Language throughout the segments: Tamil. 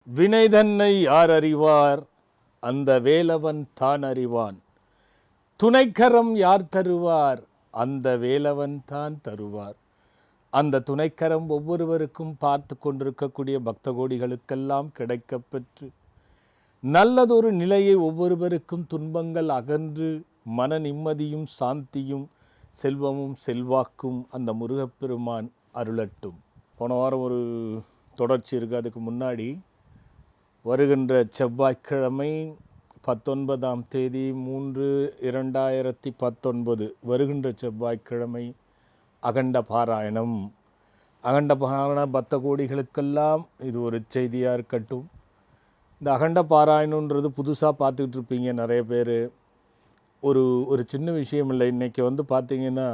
வினைதன்னை யார் அறிவார், அந்த வேலவன் தான் அறிவான். துணைக்கரம் யார் தருவார், அந்த வேலவன் தான் தருவார். அந்த துணைக்கரம் ஒவ்வொருவருக்கும் பார்த்து கொண்டிருக்கக்கூடிய பக்த கோடிகளுக்கெல்லாம் கிடைக்கப்பெற்று நல்லதொரு நிலையை ஒவ்வொருவருக்கும் துன்பங்கள் அகன்று மன நிம்மதியும் சாந்தியும் செல்வமும் செல்வாக்கும் அந்த முருகப்பெருமான் அருளட்டும். போன வாரம் ஒரு தொடர்ச்சி இருக்குது. அதுக்கு முன்னாடி வருகின்ற செவ்வாய்க்கிழமை 19ஆம் தேதி 3/2019 வருகின்ற செவ்வாய்க்கிழமை அகண்ட பாராயணம். அகண்ட பாராயண பக்த கோடிகளுக்கெல்லாம் இது ஒரு செய்தியாக இருக்கட்டும். இந்த அகண்ட பாராயணன்றது புதுசாக பார்த்துக்கிட்டு இருப்பீங்க நிறைய பேர். ஒரு சின்ன விஷயம் இல்லை. இன்றைக்கி பார்த்திங்கன்னா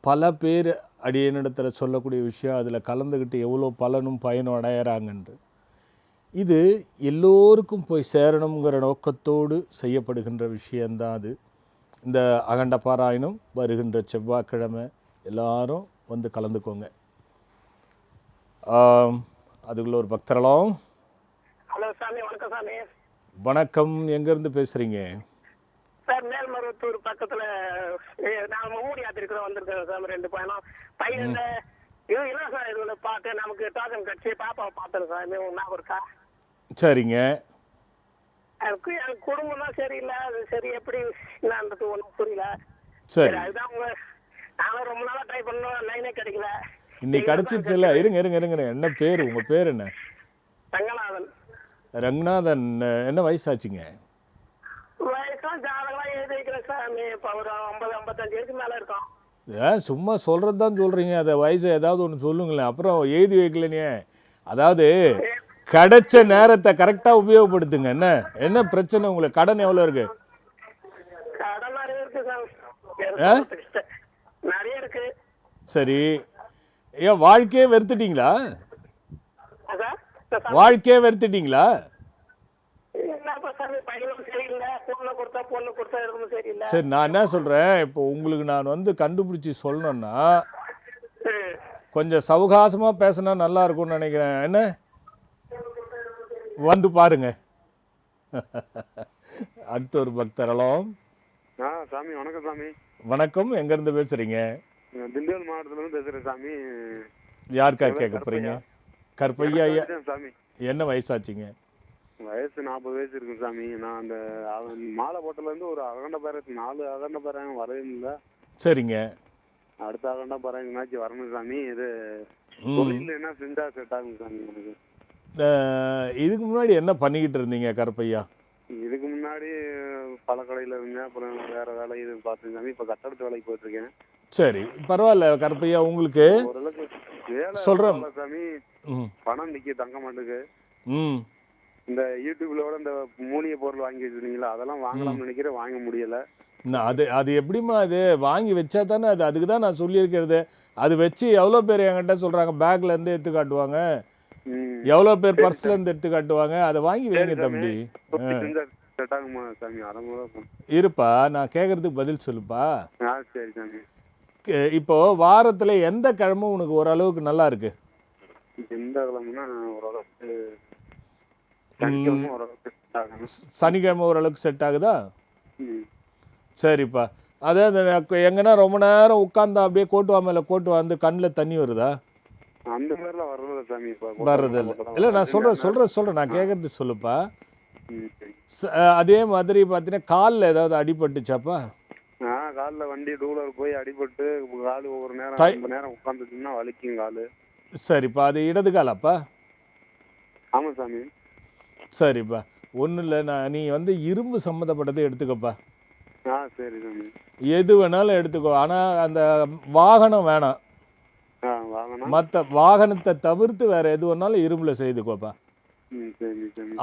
பல பேர் அடியனிடத்தில் சொல்லக்கூடிய விஷயம், அதில் கலந்துக்கிட்டு எவ்வளோ பலனும் பயனும் அடையிறாங்கன்று. இது எல்லோருக்கும் போய் சேரணுங்கிற நோக்கத்தோடு செய்யப்படுகின்ற விஷயந்தான் அது. இந்த அகண்ட பாராயணம் வருகின்ற செவ்வாய்க்கிழமை எல்லாரும் வந்து கலந்துக்கோங்க. அதுக்குள்ள ஒரு பக்தரலாம். ஹலோ சாமி, வணக்கம் சாமி. வணக்கம். எங்கேருந்து பேசுகிறீங்க? சார், மேல்மருவத்தூர் பக்கத்தில் நான் மூடி யாத்திரைக்கு வந்திருக்கேன் சார். 2 பயணம் பையன் இது இல்லை சார். இது பார்த்து நமக்கு டோக்கன் கட்சி பாப்பாவை பார்த்தேன் சாமி. ஞாபகம் இருக்கா? சரிங்க. எனக்கு குடும்பம் தான் சரியில்லை. அது சரி எப்படி என்னன்றது ஒன்றும் புரியல. சரி, அதுதான் நானும் ரொம்ப நாளாக ட்ரை பண்ணோம், லைனே கிடைக்கல. இன்னைக்கு கிடச்சிருச்சு இல்லை? இருங்க. என்ன பேர்? உங்கள் பேர் என்ன? ரங்கநாதன். ரங்கநாதன். என்ன வயசாச்சுங்க? வயசுலாம் ஜாதகம்லாம் எழுதி வைக்கிறேன் சாமி. இப்போ ஒரு 50-55 வயசுக்கு மேலே இருக்கும். சும்மா சொல்கிறது தான் சொல்கிறீங்க. அதை வயசை ஏதாவது ஒன்று சொல்லுங்களேன். அப்புறம் எழுதி வைக்கலனே. அதாவது கிடைச்ச நேரத்தை கரெக்டாக உபயோகப்படுத்துங்க. என்ன பிரச்சனை உங்களுக்கு? கடன் எவ்வளோ இருக்கு? கடன் நிறைய இருக்கு சார். நிறைய இருக்கு. சரி, ஏன் வாழ்க்கையே வெறுத்துட்டீங்களா? சார், வாழ்க்கையே வெறுத்துட்டீங்களா? என்னப்பா சாமி, பையனும் சரியில்லை, பொண்ணு கொடுத்தா எதுவும் சரியில்லை. சரி, நான் என்ன சொல்கிறேன், இப்போ உங்களுக்கு நான் கண்டுபிடிச்சி சொல்லணும்னா கொஞ்சம் சவுகாசமாக பேசினா நல்லா இருக்கும்னு நினைக்கிறேன். என்ன வந்து பாருங்க. அடுத்த ஒரு பக்தரலாம். சாமி வணக்கம் சாமி. வணக்கம். எங்கேருந்து பேசுகிறீங்க? திண்டுக்கல் மாவட்டத்துலேருந்து பேசுகிறேன் சாமி. யாருக்கா கேட்க போகிறீங்க? கற்பையா சாமி. என்ன வயசாச்சுங்க? வயசு 40 வயசு இருக்குங்க சாமி. நான் அந்த மாலை போட்டலேருந்து ஒரு அகண்ட பாராயணம் 4 அகண்ட பாராயணம் வரவே இல்லை. சரிங்க. அடுத்த அகண்ட பாராயணம்னாச்சும் வரணும் சாமி. இது தொழில் என்ன செஞ்சா செட் ஆகுங்க சாமி எனக்கு? இதுக்கு முன்னாடி என்ன பண்ணிக்கிட்டு இருந்தீங்க கருப்பையா? இதுக்கு முன்னாடி பழக்கடையில் இருந்தேன். அப்புறம் வேற வேலை இது பார்த்தேன் சாமி. இப்போ கட்டடத்து வேலைக்கு போயிட்டுருக்கேன். சரி, பரவாயில்ல கருப்பையா. உங்களுக்கு ஓரளவுக்கு வேலை சொல்கிறேன் சாமி. பணம் நிற்க தங்க மாட்டுக்கு. இந்த யூடியூப்ல இந்த மூலிகை பொருள் வாங்கி வச்சிருந்தீங்களா, அதெல்லாம் வாங்கலாம்னு நினைக்கிறேன், வாங்க முடியல. அது எப்படிமா? அது வாங்கி வச்சா தானே அது. அதுக்கு தான் நான் சொல்லியிருக்கிறது. அது வச்சு எவ்வளோ பேர் என்கிட்ட சொல்கிறாங்க, பேக்ல இருந்து எடுத்து காட்டுவாங்க, எவ்வளோ பேர் பர்ஸ்ல இருந்து எடுத்து காட்டுவாங்க. அதை வாங்கி வைங்க தம்பி. இருப்பா, நான் கேட்கறதுக்கு பதில் சொல்லுப்பா. சரி சாமி. இப்போ வாரத்துல எந்த கிழமை உனக்கு ஓரளவுக்கு நல்லா இருக்கு? எந்த கிழமைனா ஓரளவுக்கு சனிக்கிழமை ஓரளவுக்கு செட் ஆகுதா? சரிப்பா. அதாவது எங்கன்னா ரொம்ப நேரம் உட்கார்ந்தா அப்படியே கோட்டுவா மேலே கோட்டு வந்து கண்ணில் தண்ணி வருதா? அந்த மாதிரிலாம் வர்றதில்ல சாமி. வர்றதில்ல. இல்லை, நான் சொல்கிறேன் நான் கேட்கறது சொல்லுப்பா. அதே மாதிரி பார்த்தீங்கன்னா காலில் ஏதாவது அடிபட்டுச்சாப்பா? காலில் வண்டி டூலர் போய் அடிபட்டு கால் ஒவ்வொரு நேரம் ரொம்ப நேரம் உட்காந்துச்சுன்னா வலிக்கும் கால். சரிப்பா. அது இடது காலாப்பா? ஆமாம் சாமி. சரிப்பா, ஒன்றும் இல்லை. நீ இரும்பு சம்மந்தப்பட்டதை எடுத்துக்கப்பா. சரி சாமி. எது வேணாலும் எடுத்துக்கோ, ஆனால் அந்த வாகனம் வேணாம். மற்ற வாகனத்தை தவிர்த்து வேற எது வேணாலும் இரும்புல செய்துக்கோப்பா.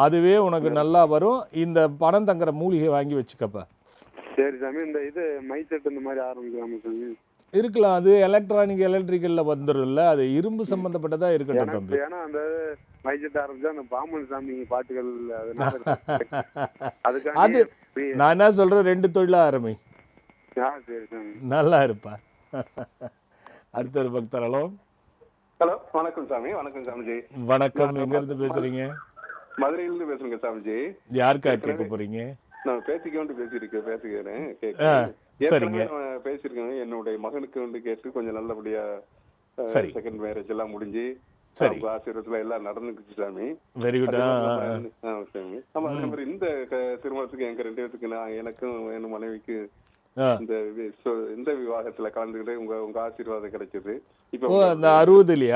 அதுவே உனக்கு நல்லா வரும். இந்த பணம் தங்குற மூலிகை வாங்கி வச்சுக்கப்பா. சரி சாமி. இந்த இது மை செட் இந்த மாதிரி ஆரம்பிக்கலாமா சாமி? இருக்கலாம். அது எலக்ட்ரிக்கல்ல வந்துடும்ல. அது இரும்பு சம்பந்தப்பட்டதா இருக்கட்டும் தம்பி. ஏன்னா அந்த மை செட் ஆரம்பிச்சா அந்த பாம்பன் சாமி பாட்டுகள் அது நான் என்ன சொல்றேன், 2 தொழிலா ஆரம்பி. சரி சாமி. நல்லா இருப்பா. அடுத்த ஒரு பக்தரலாம். ஹலோ, வணக்கம் சாமி. வணக்கம் சாமிஜி. வணக்கம். எங்க இருந்து பேசுறீங்க? மதுரையிலிருந்து பேசுறேங்க சாமிஜி. யாருக்கா கேட்க போறீங்க? நான் பேசிக்கிறேன் ஆ, ஏற்கனவே சரிங்க. நான் பேசியிருக்கேன். என்னுடைய மகனுக்கு கேட்டு கொஞ்சம் நல்லபடியா சரி செகண்ட் மேரேஜ் எல்லாம் முடிஞ்சு சரி, அவங்க ஆசீர்வாதத்துல எல்லாம் நடந்துக்குச்சு சாமி. Very good. அதே மாதிரி சாமி. ஆமா, அதே மாதிரி இந்த திருமணத்துக்கு எங்க 2 பேத்துக்கு எனக்கும் என் மனைவிக்கு இந்த விவாகத்துல கலந்துக்கிட்டு உங்க ஆசீர்வாதம் கிடைச்சது. இப்ப ஓ, அந்த 60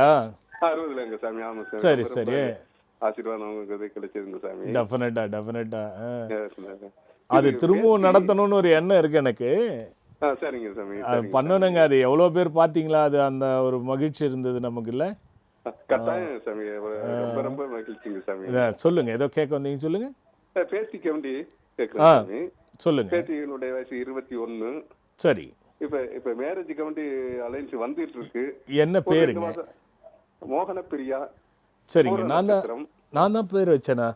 60ல எங்க சாமி. ஆமா சாமி. சரி சரி, ஆசீர்வாதம் உங்களுக்கு கிடைச்சதுங்க சாமி. டெஃபினட்டா. Yes, ma'am. அது இது திரும்பவும் நடத்தணும்னு ஒரு எண்ணம் இருக்கு எனக்கு. சரிங்க சாமி. அது பண்ணணுங்க. அது எவ்வளோ பேர் பார்த்தீங்களா? அது அந்த ஒரு மகிழ்ச்சி இருந்தது நமக்கு இல்லை? கட்டாயம் சாமி. ரொம்ப ரொம்ப மகிழ்ச்சிங்க சாமி. சொல்லுங்க, ஏதோ கேட்க வந்தீங்க, சொல்லுங்க. பேத்திக்கு வேண்டி கேட்கிறேன் சாமி. சொல்லுங்க. பேத்தியினுடைய வயசு 21. சரி, இப்ப மேரேஜுக்கு வேண்டி அலைன்ஸ் வந்துட்டு இருக்கு. என்ன பேருங்க? மோகன பிரியா. சரிங்க, நான் தான் பேர் வச்சேனா?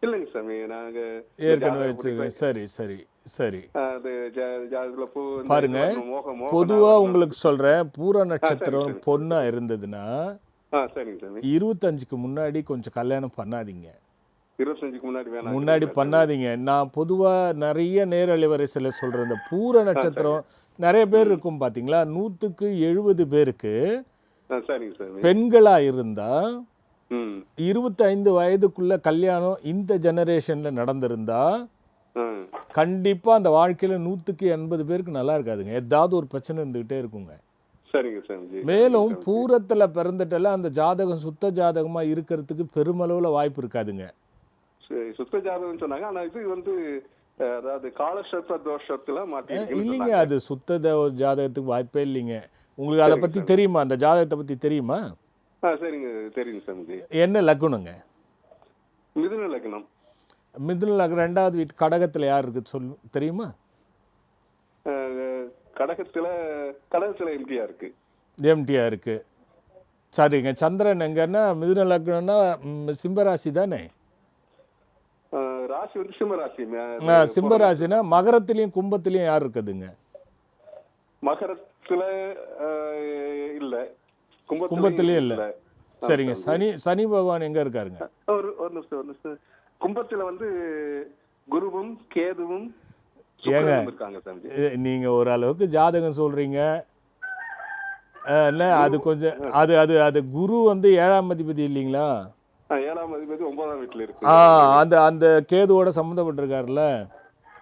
இல்லைங்க சாமி, நாங்க ஏற்கனவே வச்சிருக்கேன். சரி சரி சரி, அது ஜாதகத்துல பாருங்க. பொதுவா உங்களுக்கு சொல்றேன், பூர நட்சத்திரம் பொண்ணா இருந்ததுன்னா சரிங்க சாமி. 25க்கு முன்னாடி கொஞ்சம் கல்யாணம் பண்ணாதீங்க. 25க்கு முன்னாடி பண்ணாதீங்க. நான் பொதுவா நிறைய நேரலைவரிசையில் சொல்றேன், இந்த பூர நட்சத்திரம் நிறைய பேர் இருக்கும் பாத்தீங்களா, 100க்கு 70 பேருக்கு சரிங்க சாமி பெண்களா இருந்தா 25 வயதுக்குள்ள கல்யாணம் இந்த ஜெனரேஷன்ல நடந்திருந்தா கண்டிப்பா அந்த வாழ்க்கையில 100க்கு 80 பேருக்கு நல்லா இருக்காதுங்க. ஏதாவது ஒரு பிரச்சனை இருந்துகிட்டே இருக்குங்க. சரிங்க சாமி. மேலும் பூரத்துல பிறந்துட்டல அந்த ஜாதகம் சுத்த ஜாதகமா இருக்கிறதுக்கு பெருமளவுல வாய்ப்பு இருக்காதுங்க. சுத்த ஜாதகம் சொன்னாங்க. ஆனா இது அதாவது காலசர்ப்ப தோஷத்துல மாட்டி இல்லைங்க, அது சுத்த ஜாதகத்துக்கு வாய்ப்பே இல்லைங்க. உங்களுக்கு அதை பத்தி தெரியுமா? அந்த ஜாதகத்தை பத்தி தெரியுமா? சரிங்க, தெரியுங்க சாமி. என்ன லக்னங்க? மிதுன லக்னம். மிதுன லக்னம் 2வது வீட்டு கடகத்துல யார் இருக்கு தெரியுமா? கடகத்துல எம்டியா இருக்கு. எம்டியா இருக்கு. சரிங்க. சந்திரன் எங்கன்னா மிதுன லக்னம்னா சிம்மராசி தானே? ராசி சிம்மராசி. சிம்மராசினா மகரத்திலையும் கும்பத்திலையும் யார் இருக்குதுங்க? மகரத்துல இல்ல, கும்பத்திலையும் இல்ல. சரிங்க. சனி பகவான் எங்க இருக்காருங்க? ஒரு நிமிஷம். கும்பத்துல குருவும் கேதுவும் இருக்காங்க சாமி. நீங்க ஒரு அளவுக்கு ஜாதகம் சொல்றீங்க. அது கொஞ்சம் அது குரு 7ஆம் அதிபதி இல்லைங்களா? 7ஆம் அதிபதி 9ஆம் வீட்டுல இருக்கு. அந்த கேதுவோட சம்மந்தப்பட்டிருக்காருல்ல.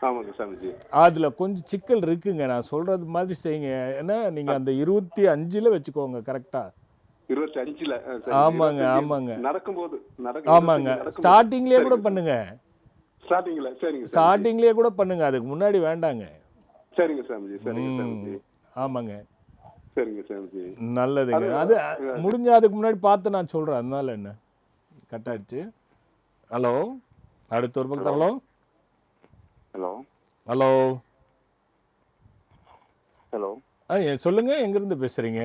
ஆமாங்க சாமிஜி. அதுல கொஞ்சம் சிக்கல் இருக்குங்க. நான் சொல்றது மாதிரி செய்யுங்க. ஏன்னா நீங்க அந்த 25ல வச்சுக்கோங்க. கரெக்டா? 25ல. ஆமாங்க. நடக்கும்போது ஆமாங்க. ஸ்டார்டிங்லயே கூட பண்ணுங்க. ஸ்டார்டிங்லயே கூட பண்ணுங்க. அதுக்கு முன்னாடி வேண்டாங்க. சரிங்க சாமிஜி. ஆமாங்க. சரிங்க சாமிஜி. நல்லதுங்க. அது முடிஞ்ச அதுக்கு முன்னாடி பார்த்து நான் சொல்றேன். அதனால என்ன கட் ஆயிடுச்சு. ஹலோ, அடுத்த ஒரு பக்கம். ஹலோ. சொல்லுங்க, எங்க இருந்து பேசுறீங்க?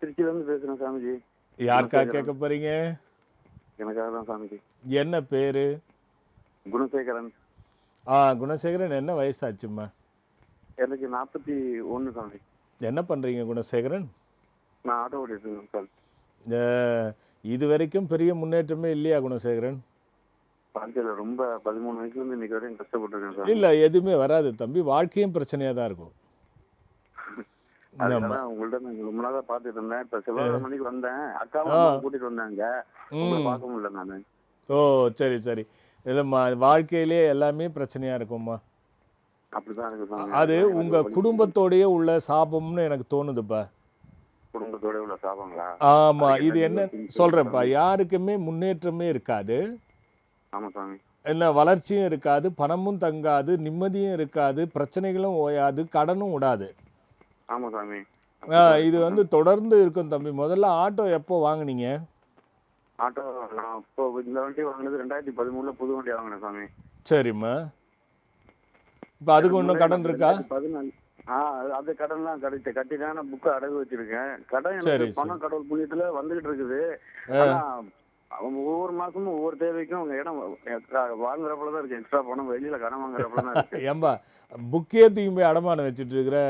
திருச்சியில இருந்து பேசுறேன் சாமிஜி. யாருக்கா கேட்க போறீங்க? எனக்காக தான் சாமிஜி. என்ன பேரு? குணசேகரன். குணசேகரன், என்ன வயசாச்சுமா? எனக்கு 41 சாமி. என்ன பண்றீங்க குணசேகரன்? நான் ஆட்டோ ஓட்டிட்டு சார். இது வரைக்கும் பெரிய முன்னேற்றமே இல்லையா குணசேகரன்? வாழ்க்கையில ரொம்ப 13 வயசுல இருந்து இன்னைக்கு வரைக்கும் கஷ்டப்பட்டிருக்கேன் சார். இல்ல, எதுவுமே வராது தம்பி. வாழ்க்கையும் பிரச்சனையா தான் இருக்கும். உங்கள்ட்ட ரொம்ப நாளா பாத்துட்டு இருந்தேன். இப்ப செவ்வாய் மணிக்கு வந்தேன். அக்காவை கூட்டிட்டு வந்தாங்க. பார்க்க முடியல நானு. ஓ, சரி. இல்லம்மா, வாழ்க்கையிலே எல்லாமே பிரச்சனையா இருக்கும்மா. அப்படிதான் இருக்கு. அது உங்க குடும்பத்தோடயே உள்ள சாபம்னு எனக்கு தோணுதுப்பா. குடும்பத்தோட உள்ள சாபங்களா? ஆமா. இது என்ன சொல்றேன்ப்பா, யாருக்குமே முன்னேற்றமே இருக்காது. ஆமா சாமி. என்ன வளர்ச்சியும் இருக்காது, பணமும் தங்காது, நிம்மதியும் இருக்காது, பிரச்சனைகளும் ஓயாது, கடனும் விடாது. ஆமா சாமி. இது தொடர்ந்து இருக்கும் தம்பி. முதல்ல ஆட்டோ எப்போ வாங்குனீங்க? ஆட்டோ நான் இப்போ இந்த வண்டி வாங்கினது 2013ல புது வண்டி வாங்கினேன் சாமி. சரிம்மா. இப்போ அதுக்கு ஒன்றும் கடன் இருக்கா? 14. அது கடன்லாம் கட்டிட்டான புக்கு அடகு வச்சிருக்கேன். கடன் எனக்கு பணம் கடவுள் புண்ணியத்துல வந்துகிட்டு இருக்குது. அவங்க ஒவ்வொரு மாசமும் ஒவ்வொரு தேவைக்கும் அவங்க இடம் வாங்குறப்பதான் இருக்கு. எக்ஸ்ட்ரா பணம் வெளியில கடன் வாங்குறப்பதான் இருக்கு. ஏம்பா, புக்கே தூக்கி போய் அடமானம் வச்சுட்டு இருக்கிற?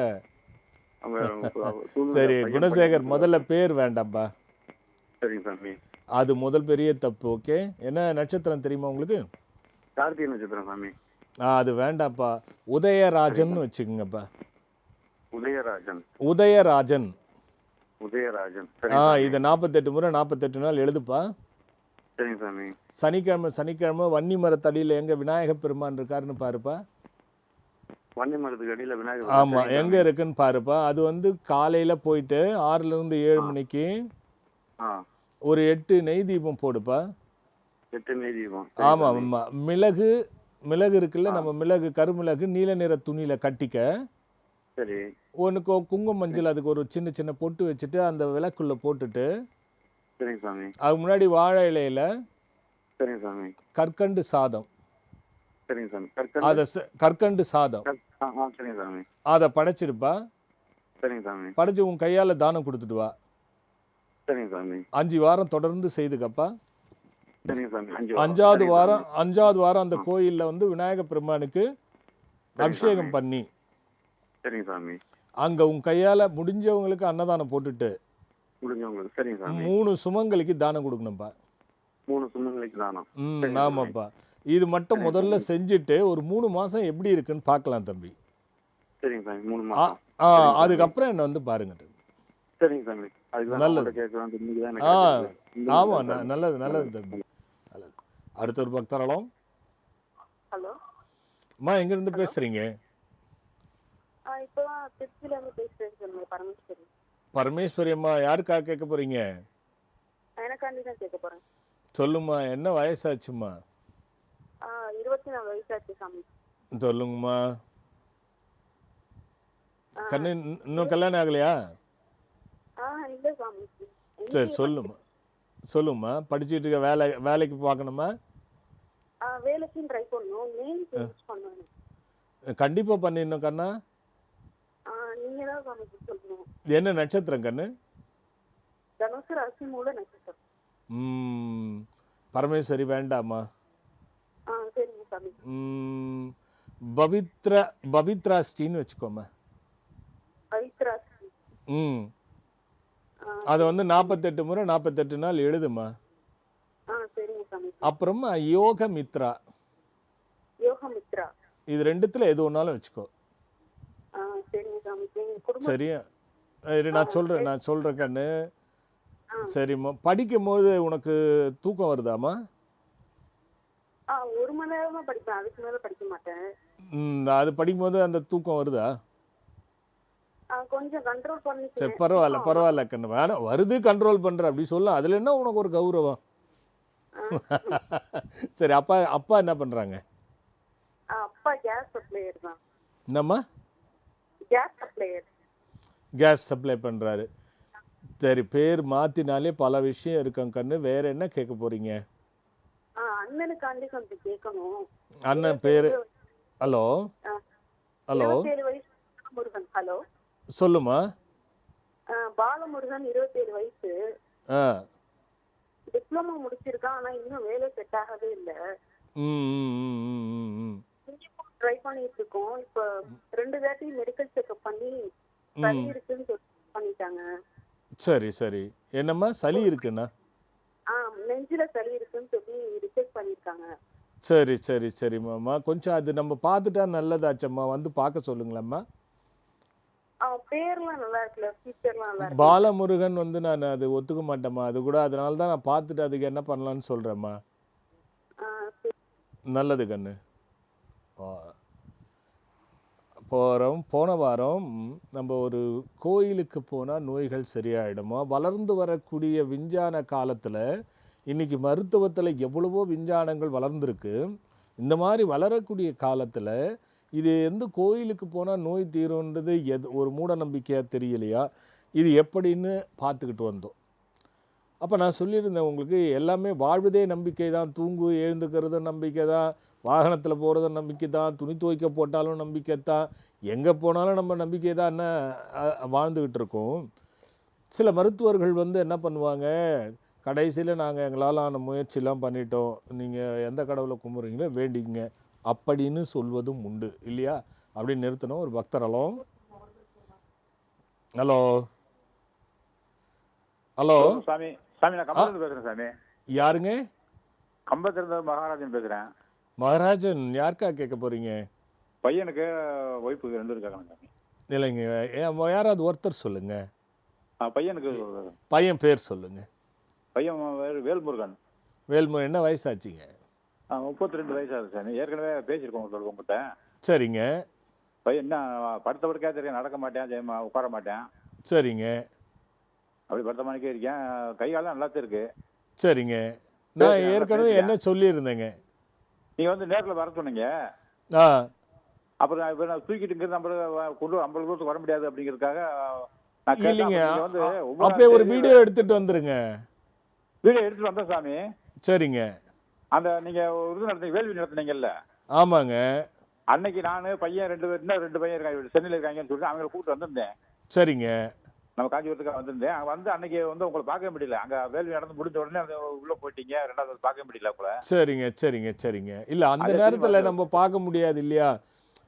சரி குணசேகர், முதல்ல பேர் வேண்டாம்ப்பா. சரிங்க சாமி. அது முதல் பெரிய தப்பு. ஓகே, என்ன நட்சத்திரம் தெரியுமா உங்களுக்கு? கார்த்திகை நட்சத்திரம் சாமி. அது வேண்டாப்பா, உதயராஜன் வச்சுக்கோங்கப்பா. உதயராஜன். உதயராஜன். உதயராஜன். இதை 48 முறை 48 நாள் எழுதுப்பா. சரிங்க சாமி. சனிக்கிழமை வன்னி மரத்தடியில் எங்க விநாயகப் பெருமான் இருக்காருன்னு பாருப்பா. வன்னி மரத்துக்கு அடியில் விநாயகர். ஆமா, எங்க இருக்குன்னு பாருப்பா. அது வந்து காலையில போயிட்டு 6லிருந்து 7 மணிக்கு ஒரு 8 நெய் தீபம் போடுப்பா. 8 நெய் தீபம். ஆமா ஆமா. மிளகு இருக்குல்ல, நம்ம மிளகு, கருமிளகு நீல நிற துணியில கட்டிக்க. சரி. உனக்கு குங்குமம் மஞ்சள் அதுக்கு ஒரு சின்ன சின்ன பொட்டு வச்சுட்டு அந்த விளக்குள்ள போட்டுட்டு, சரிங்க சாமி, அதுக்கு முன்னாடி வாழை இலையில சரிங்க சாமி, கற்கண்டு சாதம், சரிங்க சாமி, கற்கண்டு சாதம், சரிங்க சாமி, அதை படைச்சிருப்பா. சரிங்க சாமி, படைச்சு உன் கையால தானம் கொடுத்துட்டு வா. சரிங்க சாமி. 5 வாரம் தொடர்ந்து செய்துக்கப்பா. சரிங்க சாமி. 5வது வாரம் அந்த கோயில்ல வந்து விநாயக பெருமானுக்கு அபிஷேகம் பண்ணி, சரிங்க சாமி, அங்க உன் கையால முடிஞ்சவங்களுக்கு அன்னதானம் போட்டுட்டு, முடிஞ்சவங்களுக்கு, சரிங்க சாமி, 3 சுமங்களுக்கு தானம் கொடுக்கணும்ப்பா. 3 சுமங்களுக்கு தானம். ஆமாப்பா. இது மட்டும் முதல்ல செஞ்சுட்டு ஒரு 3 மாசம் எப்படி இருக்குன்னு பார்க்கலாம் தம்பி. சரிங்க சாமி. 3 மாசம். அதுக்கப்புறம் என்ன வந்து பாருங்க தம்பி. சரிங்க சாமி. நல்லது. ஆமா, நல்லது நல்லது தம்பி, நல்லது. அடுத்த ஒரு பக்தரலாம். ஹலோ அம்மா, எங்க இருந்து பேசுறீங்க? இப்போதான் திருச்சியில இருந்து பேசுறேன். பரமேஸ்வரி. பரமேஸ்வரி அம்மா, யாருக்காக கேட்க போறீங்க? எனக்காண்டி தான் கேட்க போறேன். சொல்லுமா, என்ன வயசாச்சுமா? 24 வயசாச்சு சாமி. சொல்லுங்கம்மா. கண்ணு இன்னும் கல்யாணம் ஆகலையா? இல்ல சாமி. சரி, சொல்லுமா. படிச்சுட்டு இருக்க வேலைக்கு பார்க்கணுமா? வேலைக்கும் ட்ரை பண்ணணும். நேம் சேஞ்ச் பண்ணணும். கண்டிப்பா பண்ணிடணும் கண்ணா. நீங்க தான் சாமி சொல்லணும். என்ன நட்சத்திரம் கண்ணு? தனுசு ராசி, மூல நட்சத்திரம். பரமேஸ்வரி வேண்டாமா? சரிங்க சாமி. பவித்ராஸ்டின்னு வச்சுக்கோமா. பவித்ராஸ்டி. அது வந்து 48 முறை 48 நாள் எழுதுமா. சரிங்க சாமி. அப்புறமா யோகமித்ரா. இது 2த்துல எது ஒன்னாலும் வச்சுக்கோ. சரிங்க சாமி. சரியா? நான் சொல்றேன் கண்ணு. சரிம்மா. படிக்கும்போது உனக்கு தூக்கம் வருதாமா? 1 மணி நேரம் தான் படிப்பேன், அதுக்கு மேல படிக்க மாட்டேன். அது படிக்கும்போது அந்த தூக்கம் வருதா? கொஞ்சம் கண்ட்ரோல் பண்ணி. சரி, பரவாயில்ல கண்ணு. வேணாம், வருது கண்ட்ரோல் பண்ற அப்படி சொல்ல, அதுல என்ன உனக்கு ஒரு கௌரவம்? சரி, அப்பா என்ன பண்றாங்க? அப்பா கேஸ் சப்ளையர் தான். என்னம்மா? கேஸ் சப்ளை பண்றாரு. சரி, பேர் மாத்தினாலே பல விஷயம் இருக்கும் கண்ணு. வேற என்ன கேட்க போறீங்க? அண்ணனுக்காண்டி கொஞ்சம் கேட்கணும். அண்ணன் பேரு? ஹலோ. 27 வயசு முருகன். ஹலோ, சொல்லுமா. பாலமுருகன், 27 வயசு. டிப்ளமோ முடிச்சிருக்கான், ஆனா இன்னும் வேலை செட் ஆகவே இல்ல. ட்ரை பண்ணிட்டு இருக்கோம். இப்ப 2 தாட்டி மெடிக்கல் செக்அப் பண்ணி சளி இருக்குன்னு சொல்லி பண்ணிட்டாங்க. சரி. என்னம்மா சளி இருக்குன்னா? நெஞ்சில சளி இருக்குன்னு சொல்லி ரிசர்ச் பண்ணிருக்காங்க. சரிம்மா. கொஞ்சம் அது நம்ம பார்த்துட்டா நல்லதாச்சம்மா. வந்து பார்க்க சொல்லுங்களேம்மா. பேர்லாம் நல்லா இருக்குல்ல, ஃபீச்சர்லாம் நல்லா இருக்கு. பாலமுருகன் வந்து நான் அது ஒத்துக்க மாட்டேம்மா. அது கூட அதனால தான் நான் பார்த்துட்டு அதுக்கு என்ன பண்ணலான்னு சொல்றேம்மா. நல்லது கண்ணு. போன வாரம் நம்ம ஒரு கோயிலுக்கு போனால் நோய்கள் சரியாயிடுமா. வளர்ந்து வரக்கூடிய விஞ்ஞான காலத்தில் இன்னைக்கு மருத்துவத்தில் எவ்வளவோ விஞ்ஞானங்கள் வளர்ந்துருக்கு. இந்த மாதிரி வளரக்கூடிய காலத்தில் இது எந்த கோயிலுக்கு போனால் நோய் தீரும்ன்றது ஒரு மூட நம்பிக்கையாக தெரியலையா? இது எப்படின்னு பார்த்துக்கிட்டு வந்தோம். அப்போ நான் சொல்லியிருந்தேன் உங்களுக்கு, எல்லாமே வாழ்வதே நம்பிக்கை தான். தூங்கு எழுந்துக்கிறதும் நம்பிக்கை தான், வாகனத்தில் போகிறதும் நம்பிக்கை தான், துணி துவைக்க போட்டாலும் நம்பிக்கை தான், எங்கே போனாலும் நம்ம நம்பிக்கை தான் என்ன வாழ்ந்துக்கிட்டு இருக்கோம். சில மருத்துவர்கள் வந்து என்ன பண்ணுவாங்க, கடைசியில் நாங்கள் எங்களால் ஆன முயற்சிலாம் பண்ணிட்டோம், நீங்கள் எந்த கடவுளை கும்பிட்றீங்களோ வேண்டிங்க அப்படின்னு சொல்வதும் உண்டு இல்லையா? அப்படின்னு நிறுத்தணும். ஒரு பக்தரலோ. ஹலோ. சாமி சாமி நான் கம்பத்திலிருந்து பேசுறேன் சாமி. யாருங்க? கம்பத்திலிருந்து மகாராஜன் பேசுறேன். மகாராஜன் யாருக்கா கேட்க போறீங்க? பையனுக்கு ஒய்ஃபுக்கு 2 இருக்காங்க சாமி. இல்லைங்க, யாராவது ஒருத்தர் சொல்லுங்க. பையனுக்கு பையன் பேர் சொல்லுங்க. பையன் வேல்முருகன். வேல்முருகன். என்ன வயசாச்சுங்க? 32 வயசாகுது சாமி. ஏற்கனவே பேசியிருக்கோம் உங்கள்கிட்ட. சரிங்க பையன் என்ன படுத்த படுக்கையா தெரியும், நடக்க மாட்டேன், ஜெயமா உட்கார மாட்டேன், சரிங்க அப்படி படுத்த மணிக்கே இருக்கேன். கை காலம் நல்லாத்தான் இருக்கு. சரிங்க. நான் ஏற்கனவே என்ன சொல்லியிருந்தேங்க? நீங்கள் வந்து நேரில் வர சொன்னீங்க. ஆ அப்புறம் இப்போ நான் தூக்கிட்டு நம்ம கொண்டு 50 தூரத்துக்கு வர முடியாது அப்படிங்கிறதுக்காக நான் இல்லைங்க, வந்து அப்படியே ஒரு வீடியோ எடுத்துட்டு வந்துருங்க. வீடியோ எடுத்துட்டு வந்தேன் சாமி. சரிங்க. அந்த நீங்கள் இது நடத்துனீங்க, வேள்வி நடத்துனீங்கல்ல, ஆமாங்க. அன்னைக்கு நான் பையன் 2 பேர், இன்னும் 2 பையன் இருக்காங்க சென்னையில் இருக்காங்கன்னு சொல்லிட்டு அவங்களை கூப்பிட்டு வந்திருந்தேன். சரிங்க. நம்ம காஞ்சிபுரத்துக்காக வந்திருந்தேன். அங்கே வந்து அன்னைக்கு வந்து உங்களை பார்க்க முடியல. அங்கே வேள்வி நடந்து முடிஞ்ச உடனே அந்த உள்ளே போயிட்டீங்க, 2வது பார்க்க முடியல போல. சரிங்க சரிங்க சரிங்க. இல்லை, அந்த நேரத்தில் நம்ம பார்க்க முடியாது இல்லையா?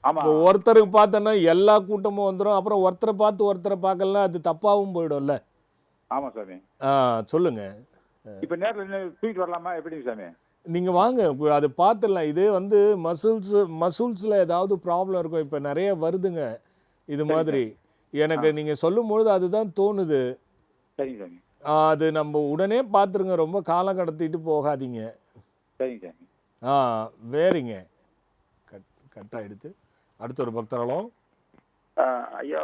ஆமாம். இப்போ ஒருத்தருக்கு பார்த்தோன்னா எல்லா கூட்டமும் வந்துடும், அப்புறம் ஒருத்தரை பார்த்து ஒருத்தரை பார்க்கலாம், அது தப்பாகவும் போயிடும்ல. ஆமாம் சாமி. சொல்லுங்க. இப்போ நேரில் தூக்கிட்டு வரலாமா எப்படிங்க சாமி? நீங்கள் வாங்க, அது பார்த்துடலாம். இது வந்து மசூல்ஸில் ஏதாவது ப்ராப்ளம் இருக்கும். இப்போ நிறைய வருதுங்க இது மாதிரி. எனக்கு நீங்கள் சொல்லும்பொழுது அதுதான் தோணுது. சரிங்க சாமி. அது நம்ம உடனே பார்த்துருங்க, ரொம்ப காலம் கடத்திட்டு போகாதீங்க. சரிங்க சாமி. வேறிங்க கட் ஆகிடுது. அடுத்த ஒரு பக்தர்களும். ஐயா